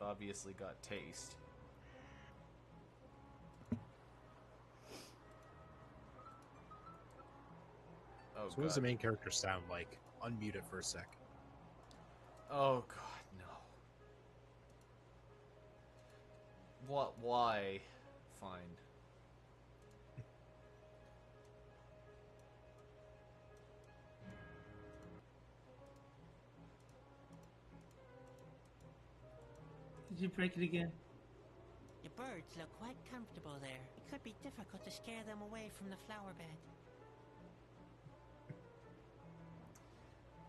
I've obviously got taste. Oh, So what does the main character sound like? Unmute it for a sec. Oh, God, no. What? Why? Fine. Did you break it again? The birds look quite comfortable there. It could be difficult to scare them away from the flower bed.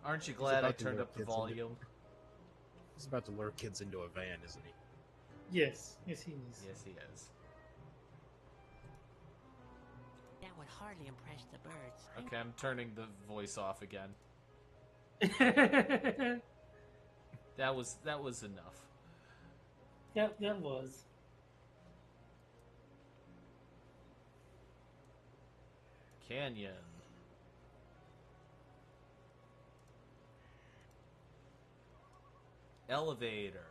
Aren't you glad I about to turned lure up the kids into- volume? He's about to lure kids into a van, isn't he? Yes. Yes, he is. Yes, he is. That would hardly impress the birds. Okay, I'm turning the voice off again. That was enough. That was. Canyon. Elevator.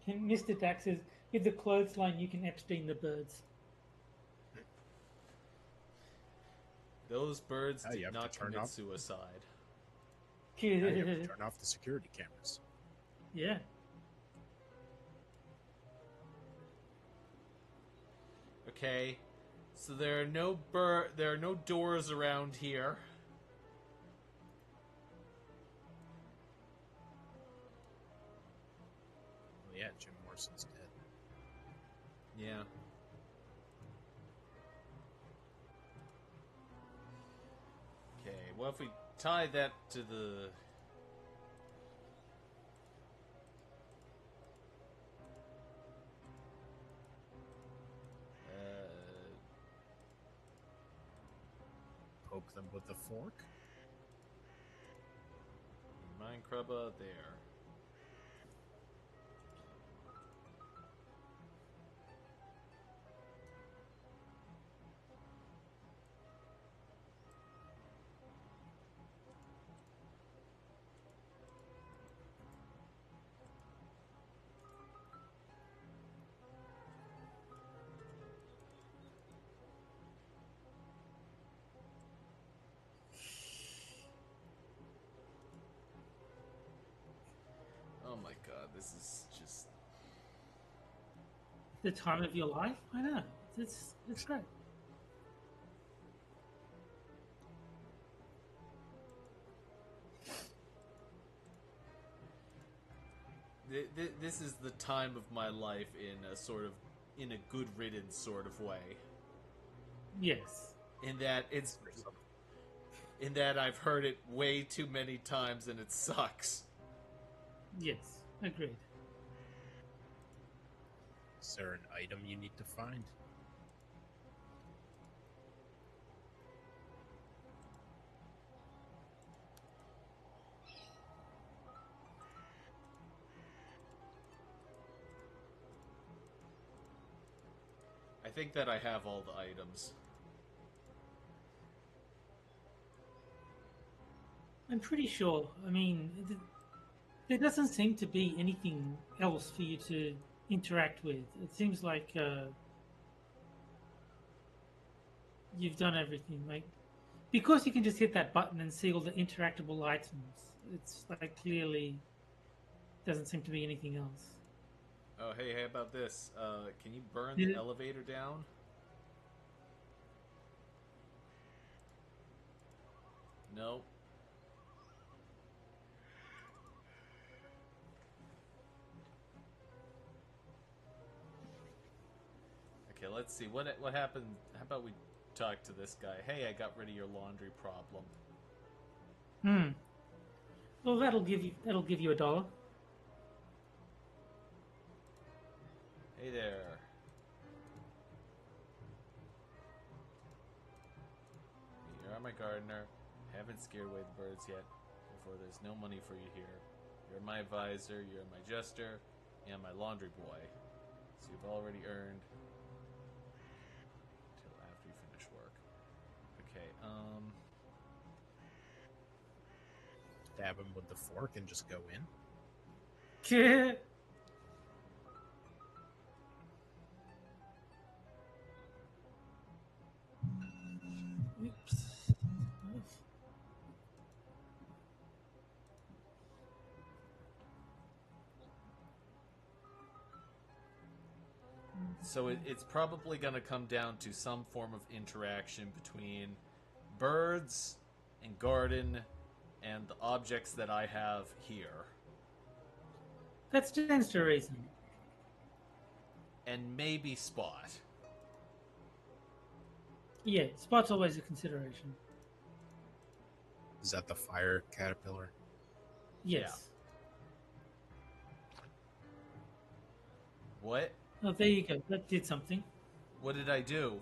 And Mr. Dax says, with the clothesline, you can Epstein the birds. Those birds Oh, you did have to not turn commit off- suicide. Now you have to turn off the security cameras. Yeah. Okay, so there are no doors around here. Oh yeah, Jim Morrison's dead. Yeah. Okay, well if we tie that to the Poke them with the fork. Minecrubba there. Oh my god, this is just The time of your life? I know. It's great. this is the time of my life in a good riddance sort of way. Yes. In that I've heard it way too many times and it sucks. Yes. Agreed. Is there an item you need to find? I think that I have all the items. I'm pretty sure. I mean, there doesn't seem to be anything else for you to interact with. It seems like you've done everything. Like, because you can just hit that button and see all the interactable items. It's like clearly doesn't seem to be anything else. Oh, hey, how about this? Can you burn the Yeah. elevator down? No. Okay, let's see. What happened? How about we talk to this guy? Hey, I got rid of your laundry problem. Hmm. Well, that'll give you $1. Hey there. You are my gardener. Haven't scared away the birds yet. Therefore, there's no money for you here. You're my advisor, you're my jester, and my laundry boy. So you've already earned until after you finish work. Okay, Stab him with the fork and just go in? Oops. so it's probably going to come down to some form of interaction between birds and garden and the objects that I have here. That stands to reason. And maybe Spot. Yeah, Spot's always a consideration. Is that the fire caterpillar? Yes. What? Oh, there you go. That did something. What did I do?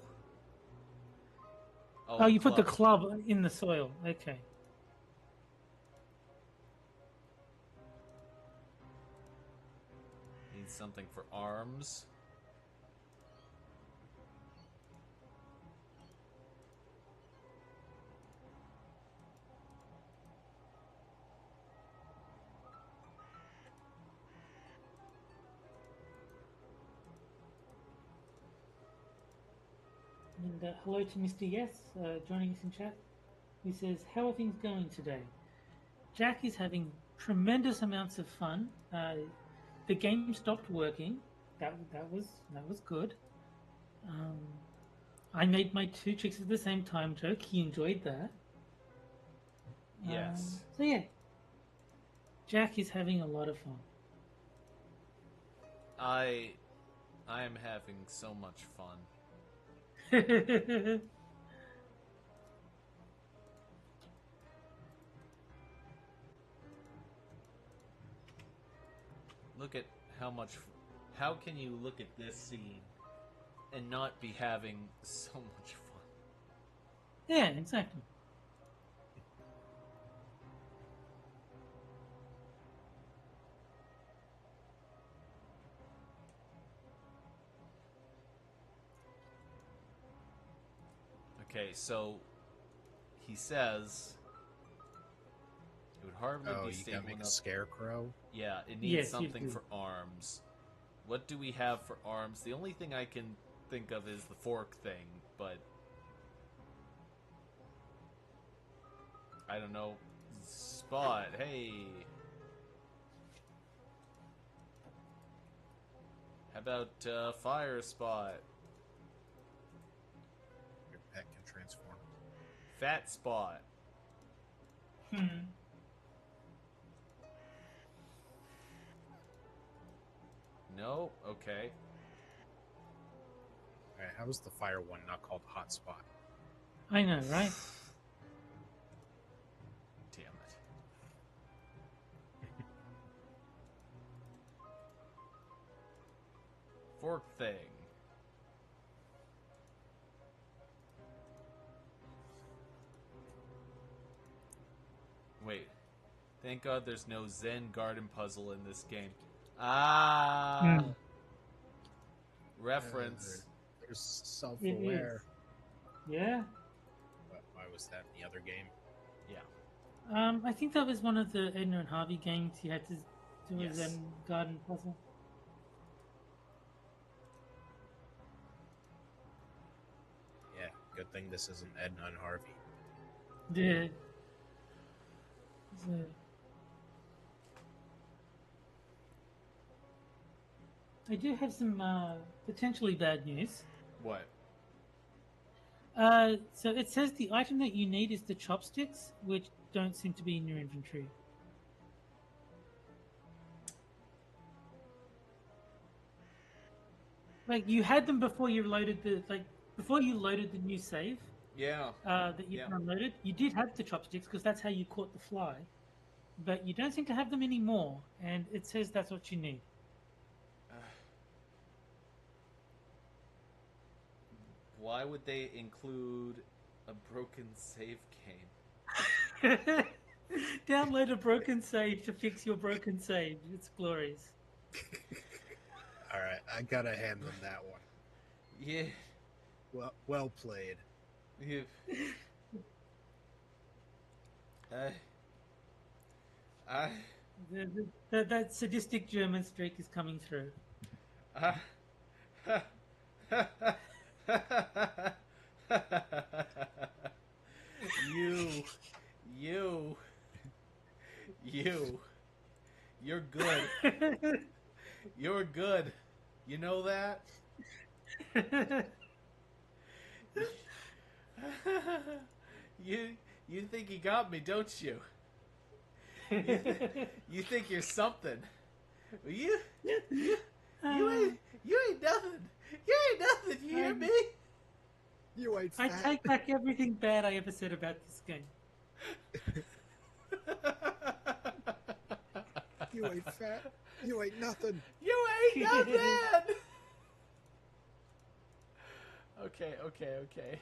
Oh, you put the club in the soil. Okay. Means needs something for arms. And hello to Mr. Yes, joining us in chat. He says, "How are things going today?" Jack is having tremendous amounts of fun. The game stopped working. That was good. Um, I made my two chicks at the same time joke. He enjoyed that. Yes. So yeah, Jack is having a lot of fun. I am having so much fun. Look at how much. How can you look at this scene and not be having so much fun? Yeah, exactly. Okay, so he says it would hardly Oh, be you stable gotta make a enough. scarecrow? Yeah, it needs Yes, you something do. for arms. What do we have for arms? The only thing I can think of is the fork thing, but I don't know. Spot, hey. How about fire spot? Your pet can transform. Fat spot. No? Okay. Alright, how is the fire one not called Hotspot? I know, right? Damn it. Fork thing. Wait. Thank God there's no Zen garden puzzle in this game. Ah! Hmm. Reference. There's self-aware. Yeah. Why was that in the other game? Yeah. I think that was one of the Edna and Harvey games. You had to do a Yes. Zen garden puzzle. Yeah, good thing this isn't Edna and Harvey. Yeah. So, I do have some potentially bad news. What? So it says the item that you need is the chopsticks, which don't seem to be in your inventory. Like you had them before you loaded the new save Yeah. that you Yeah. unloaded. You did have the chopsticks because that's how you caught the fly, but you don't seem to have them anymore. And it says that's what you need. Why would they include a broken save game? Download a broken save to fix your broken save. It's glorious. Alright, I gotta hand them that one. Yeah. Well played. You. That sadistic German streak is coming through. You're good. You're good. You know that? You think you got me, don't you? You think you're something. You ain't nothing. You ain't nothing, you hear me? You ain't I fat. take back everything bad I ever said about this game. You ain't fat. You ain't nothing. You ain't nothing! Okay. Okay.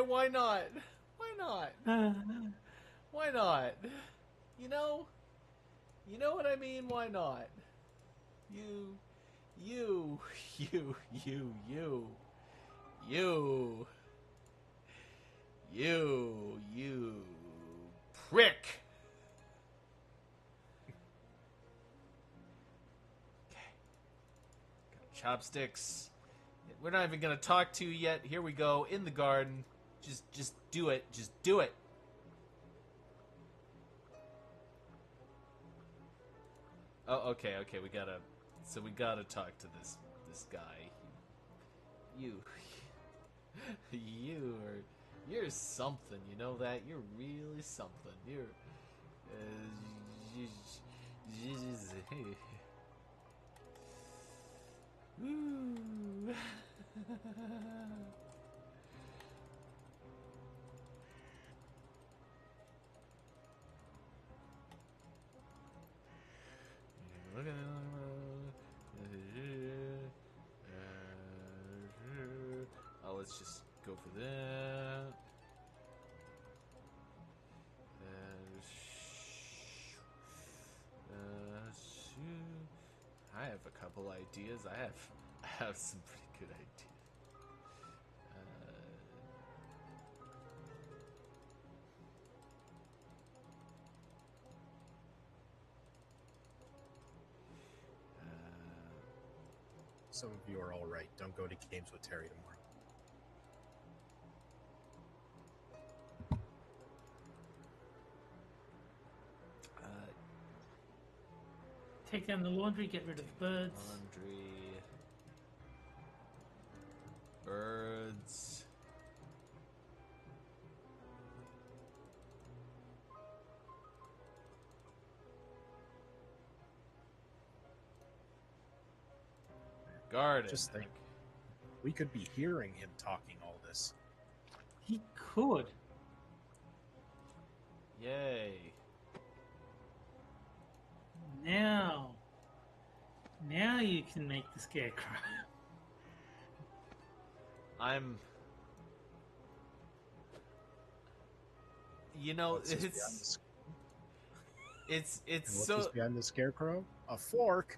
why not? Why not? Why not? You know what I mean? Why not? You, you, you, you, you, you, you prick. Okay. Got chopsticks. We're not even gonna talk to you yet. Here we go in the garden. Just do it. Just do it. Oh, okay. We gotta talk to this guy. You're something. You know that? You're really something. You're. Woo. Oh, let's just go for that. I have a couple ideas. I have some pretty good ideas. Some of you are all right. Don't go to Games with Terry tomorrow. Take down the laundry, get rid of the birds. Laundry. Birds. Garden. Just think, we could be hearing him talking all this. He could. Yay. Now you can make the scarecrow. You know, What's this it's what's so this behind the scarecrow? A fork.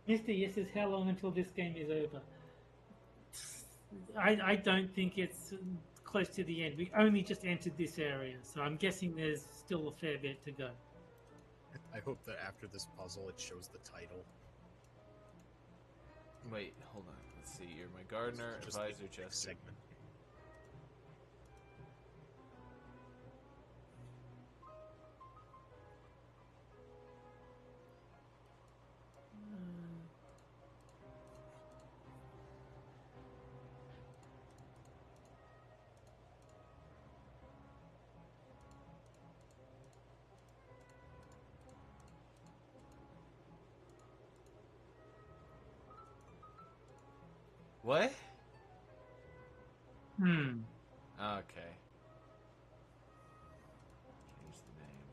Mr. Yes says, how long until this game is over? I don't think it's close to the end. We only just entered this area, so I'm guessing there's still a fair bit to go. I hope that after this puzzle it shows the title. Wait, hold on. Let's see. You're my gardener, Just advisor, the next Chester. segment. What? Hmm. Okay. Change the name.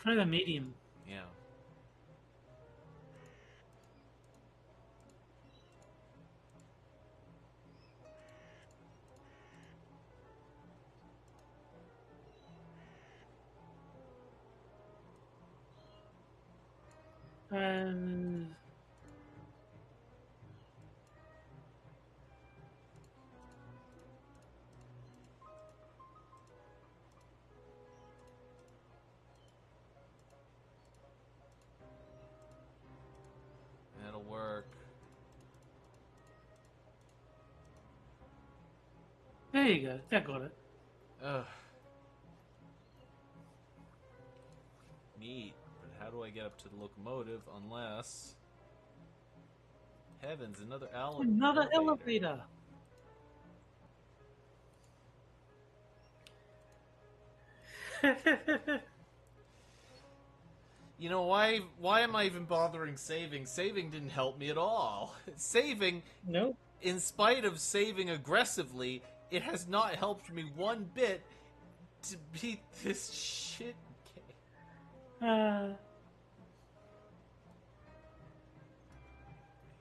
Try the medium. Yeah. That'll work. There you go. That got it. Ugh. Neat. But how do I get up to the locomotive unless... Heavens, another Another elevator. You know, why am I even bothering saving? Saving didn't help me at all. Saving, Nope. in spite of saving aggressively, it has not helped me one bit to beat this shit game.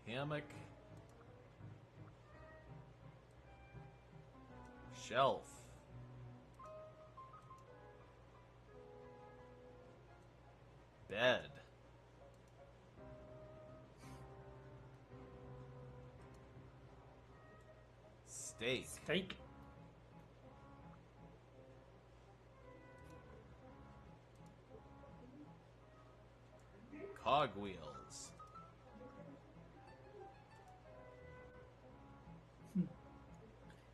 Hammock. Shelf. Bed. Steak. Steak. Cogwheels.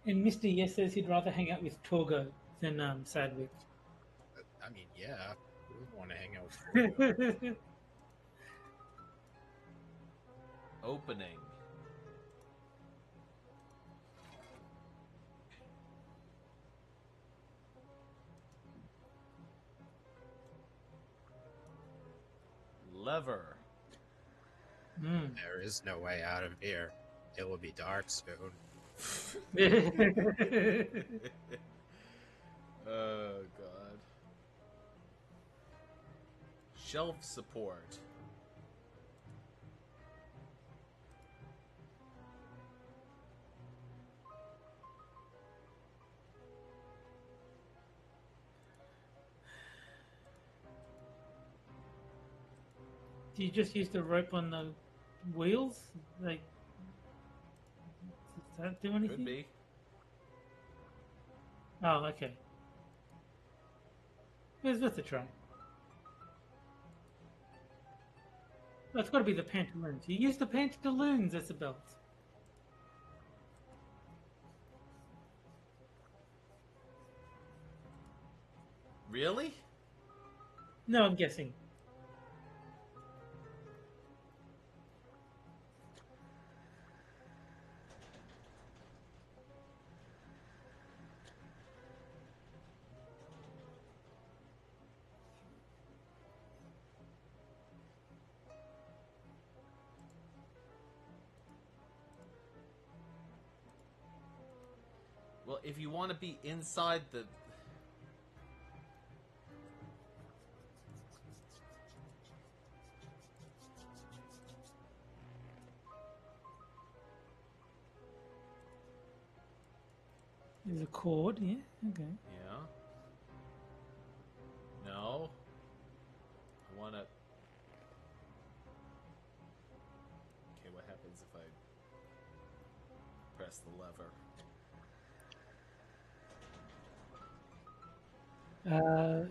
And Mr. Yes says he'd rather hang out with Torgo than Sadwick. I mean, yeah, who would want to hang out with Frodo? Opening. Lever. There is no way out of here. It will be dark soon. Oh, God. Shelf support. Do you just use the rope on the wheels? Like, does that do anything? Could be. Oh, okay. It's worth a try. That's got to be the pantaloons. You use the pantaloons as a belt. Really? No, I'm guessing. Well, if you want to be inside the... There's a cord, yeah, okay. Yeah. No. I want to... Okay, what happens if I press the lever?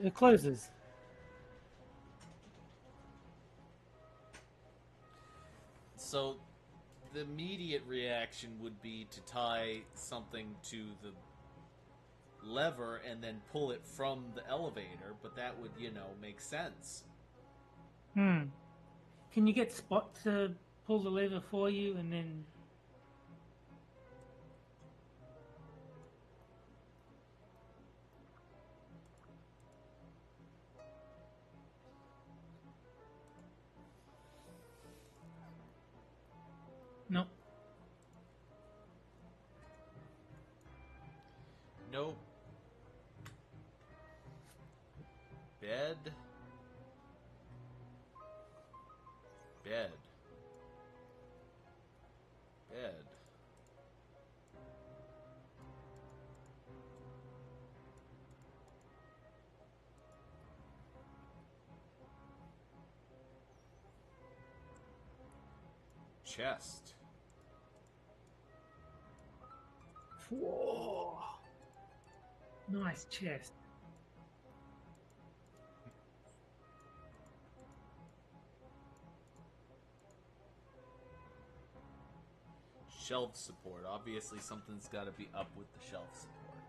It closes. So, the immediate reaction would be to tie something to the lever and then pull it from the elevator, but that would, make sense. Can you get Spot to pull the lever for you and then... No. Nope. Bed. Bed. Bed. Chest. Whoa. Nice chest. Shelf support. Obviously, something's got to be up with the shelf support.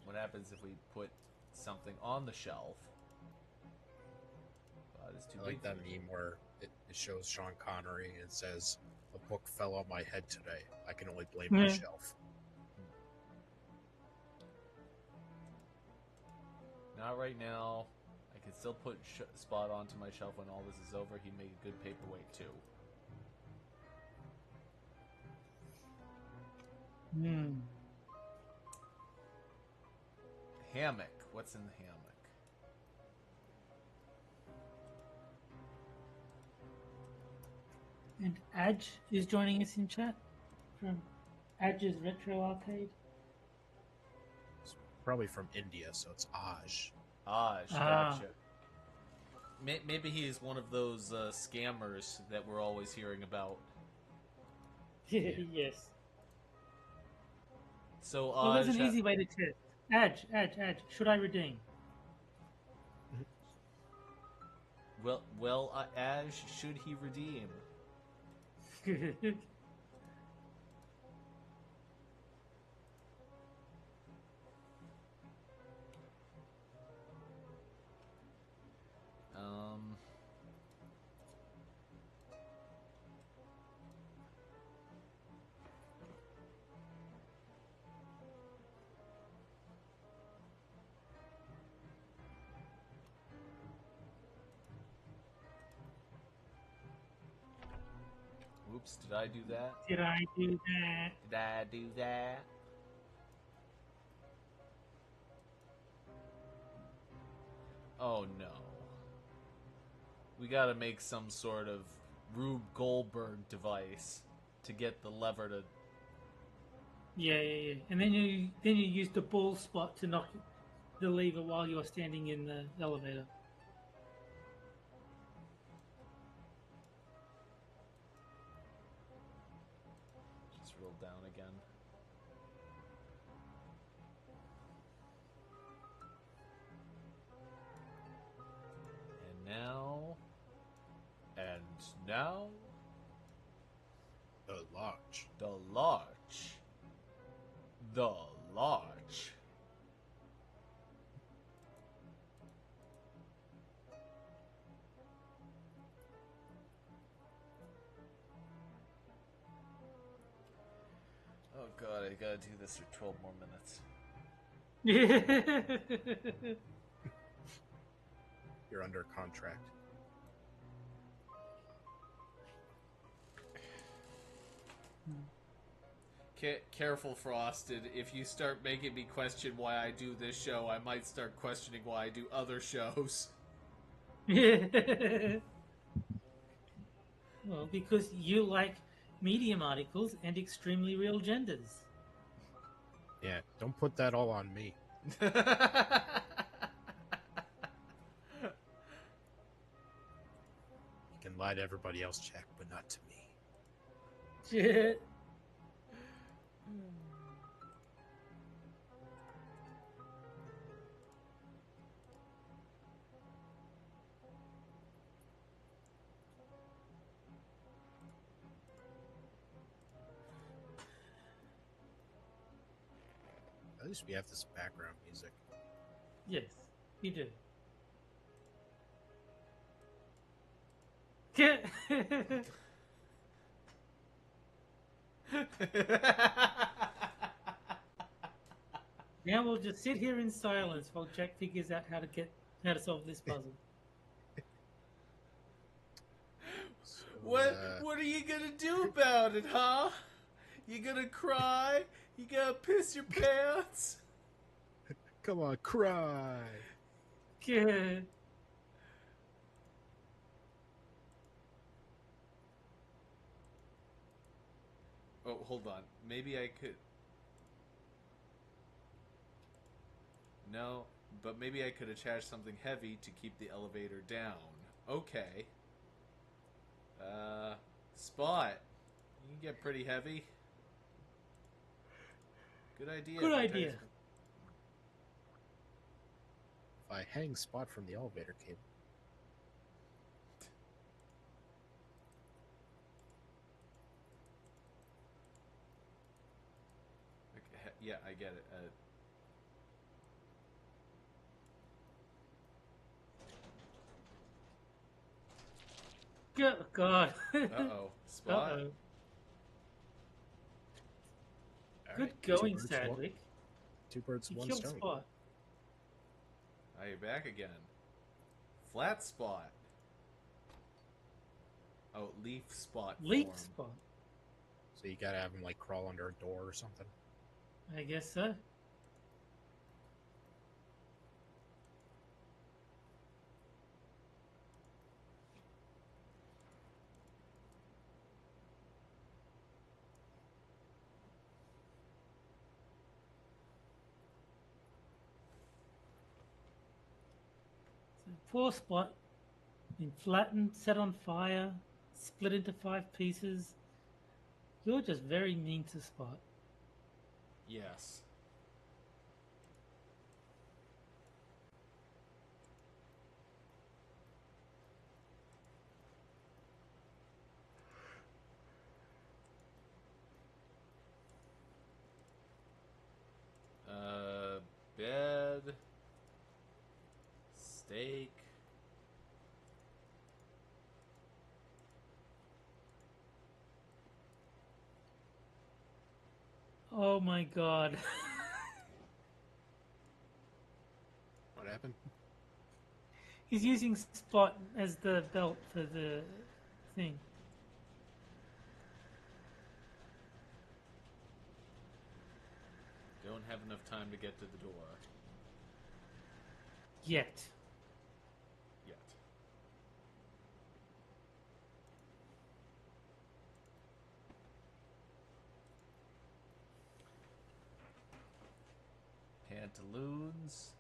What happens if we put something on the shelf? It's too I like big that for me. meme where it shows Sean Connery and it says, "A book fell on my head today. I can only blame my Yeah. shelf." Not right now. I can still put Spot onto my shelf when all this is over. He'd make a good paperweight, too. Hmm. Hammock. What's in the hammock? And Aj is joining us in chat from Aj's Retro Arcade. It's probably from India, so it's Aj. Gotcha. Maybe he is one of those scammers that we're always hearing about. Yes. So, Well, there's an easy way to test. Aj, should I redeem? Well, Ash, should he redeem? Oops, did I do that? Did I do that? Did I do that? Oh no. We gotta make some sort of Rube Goldberg device to get the lever to... Yeah. And then you use the ball spot to knock the lever while you're standing in the elevator. Just roll down again. And now... The Larch. The Larch. The Larch. Oh god, I gotta do this for 12 more minutes. You're under contract. Careful, Frosted. If you start making me question why I do this show, I might start questioning why I do other shows. Well, because you like Medium articles and extremely real genders. Yeah, don't put that all on me. You can lie to everybody else, Jack, but not to me. At least we have this background music. Yes, you do. Now we'll just sit here in silence while Jack figures out how to solve this puzzle. So, What are you gonna do about it, huh? You gonna cry? You gonna piss your pants? Come on, cry. Good. Oh, hold on. Maybe I could... No, but maybe I could attach something heavy to keep the elevator down. Okay. Spot. You can get pretty heavy. Good idea. Good idea. If I hang Spot from the elevator cable. Okay, yeah, I get it. Good God. Uh-oh. Spot? Uh-oh. All Good right, going, two birds, Sadwick. two birds, You one killed stone. Spot. Are you back again? Flat spot. Oh, leaf spot Leaf form. spot. So you gotta have him like crawl under a door or something. I guess so. So poor spot. Been flattened, set on fire, split into 5 pieces. You're just very mean to Spot. Yes. Bed. Steak. Oh my god. What happened? He's using Spot as the belt for the thing. Don't have enough time to get to the door Yet. yet. Pantaloons.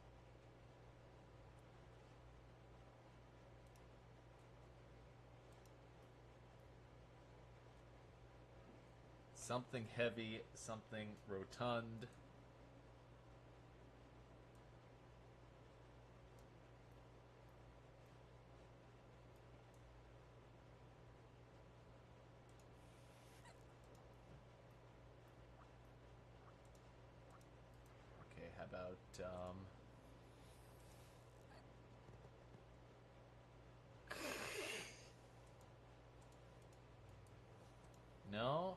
Something heavy, something rotund. Okay, how about no?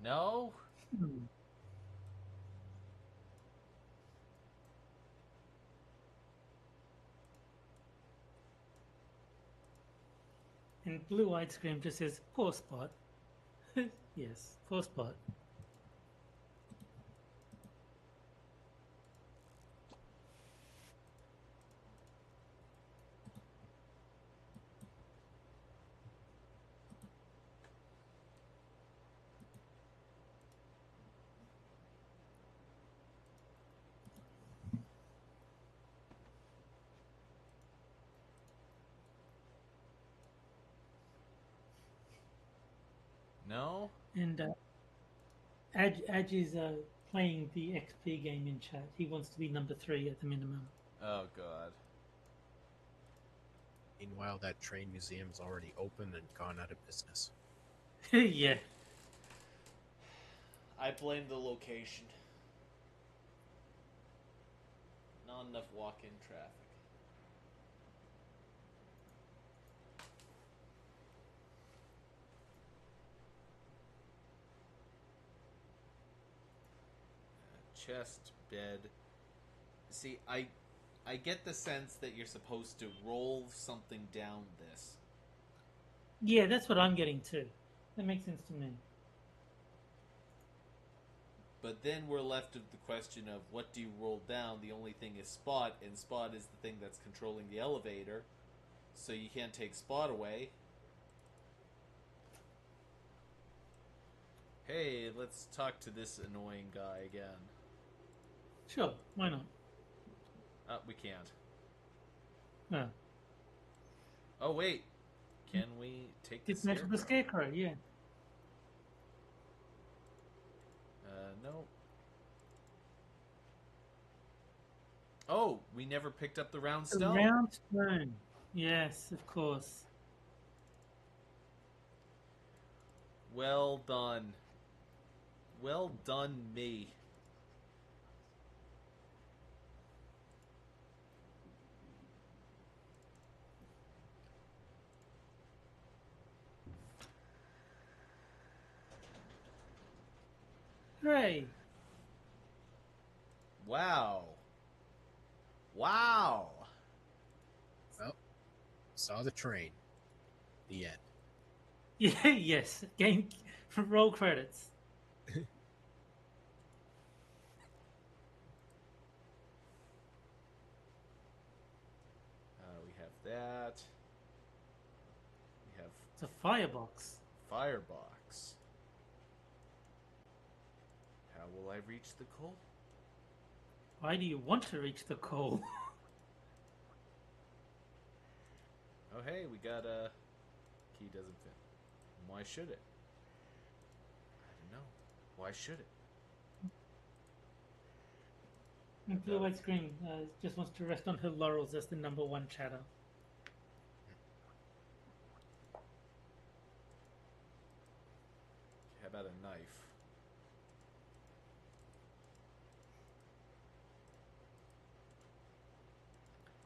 No? Hmm. And Blue Eyed Scream just says, poor Spot. Yes, poor Spot. No? And Aj is playing the XP game in chat. He wants to be number 3 at the minimum. Oh god. Meanwhile, that train museum's already open and gone out of business. Yeah. I blame the location. Not enough walk-in traffic. Chest, bed. See, I get the sense that you're supposed to roll something down this. Yeah, that's what I'm getting too. That makes sense to me. But then we're left with the question of what do you roll down? The only thing is Spot, and Spot is the thing that's controlling the elevator. So you can't take Spot away. Hey, let's talk to this annoying guy again. Sure, why not? We can't. No. Oh, wait. Can we take the Dismantle the scarecrow? Scarecrow, yeah. No. Oh, we never picked up the round The stone. round stone. Yes, of course. Well done. Well done, me. Hooray! Wow. Wow. Well, saw the train. The end. Yeah, yes. Game roll credits. We have that. We have It's a firebox. firebox. How will I reach the coal? Why do you want to reach the coal? Oh, hey, we got a key doesn't fit. Why should it? I don't know. Why should it? Blue White Screen just wants to rest on her laurels as the number one chatter. How about a knife?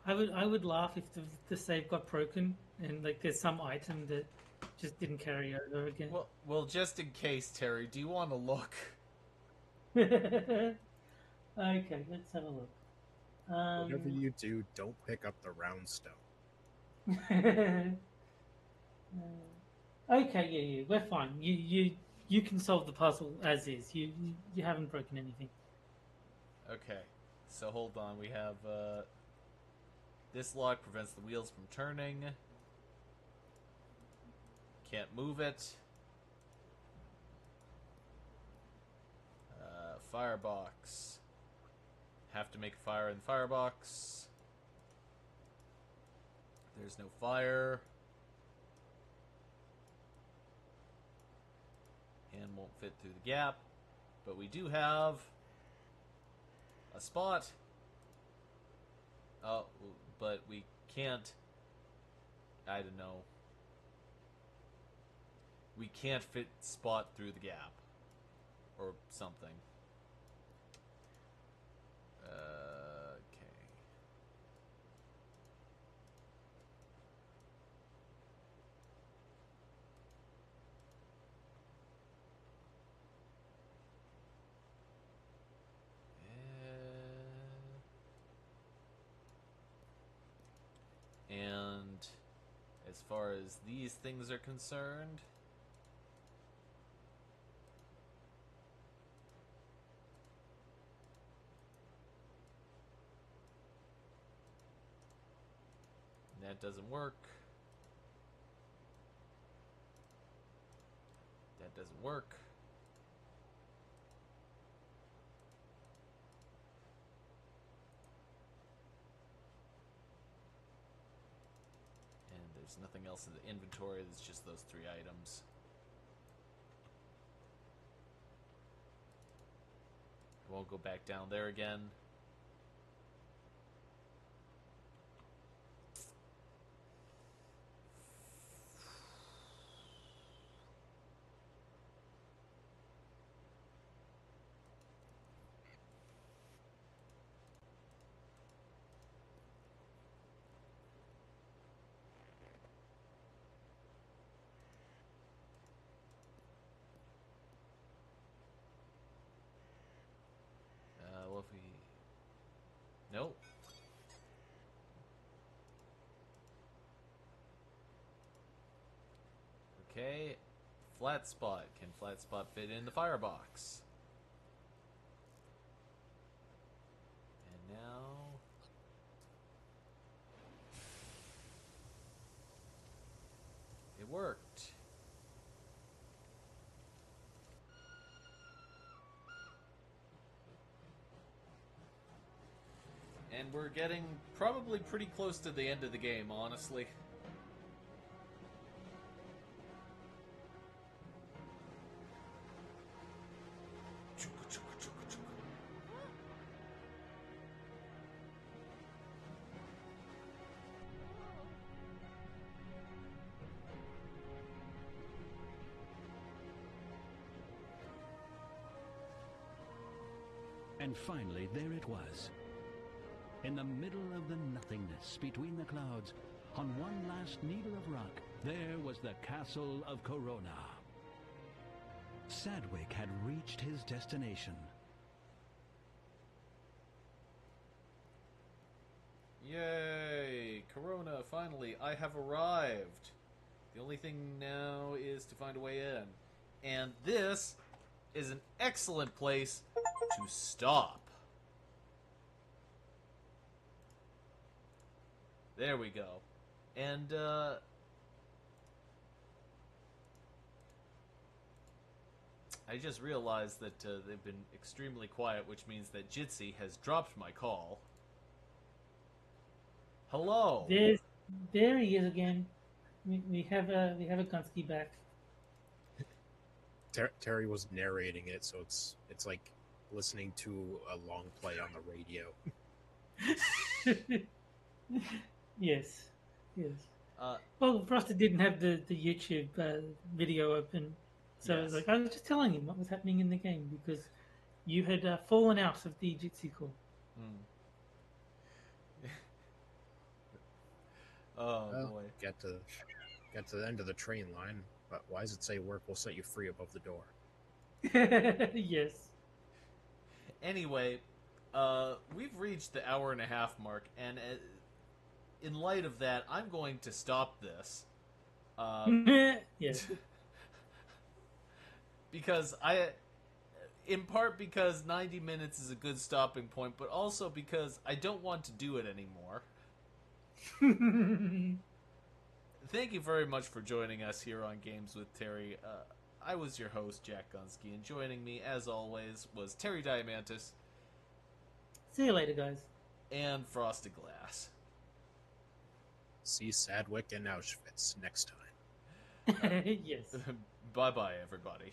I would laugh if the save got broken and like there's some item that just didn't carry over again. Well, just in case, Terry, do you want to look? Okay, let's have a look. Whatever you do, don't pick up the round stone. Okay, yeah, we're fine. You can solve the puzzle as is. You haven't broken anything. Okay, so hold on. We have this lock prevents the wheels from turning. Can't move it. Firebox. Have to make a fire in the firebox. There's no fire. And won't fit through the gap. But we do have a spot. Oh, but we can't. I don't know. We can't fit spot through the gap. Or something. Okay. And as far as these things are concerned, that doesn't work. That doesn't work. And there's nothing else in the inventory, there's just those 3 items. I won't go back down there again. What if we... Nope. Okay. Flat spot. Can flat spot fit in the firebox? And now... It worked. And we're getting probably pretty close to the end of the game, honestly. And finally, there it was. In the middle of the nothingness between the clouds, on one last needle of rock, there was the castle of Corona. Sadwick had reached his destination. Yay! Corona, finally, I have arrived. The only thing now is to find a way in. And this is an excellent place to stop. There we go. And, I just realized that they've been extremely quiet, which means that Jitsi has dropped my call. Hello. There he is again. We have a Gunsky back. Terry was narrating it, so it's like listening to a long play on the radio. Yes. Well, Frosted didn't have the YouTube video open, so Yes. I was like, I was just telling him what was happening in the game because you had fallen out of the Jitsi call. Oh Well, boy. Get to the end of the train line, but why does it say work will set you free above the door? Yes. Anyway, we've reached the hour and a half mark, and in light of that, I'm going to stop this. Yes. Because in part because 90 minutes is a good stopping point, but also because I don't want to do it anymore. Thank you very much for joining us here on Games with Terry. I was your host, Jack Gunsky, and joining me, as always, was Terry Diamantis See you later, guys. and Frosted Glass. See Sadwick and Auschwitz next time. Yes. Bye-bye, everybody.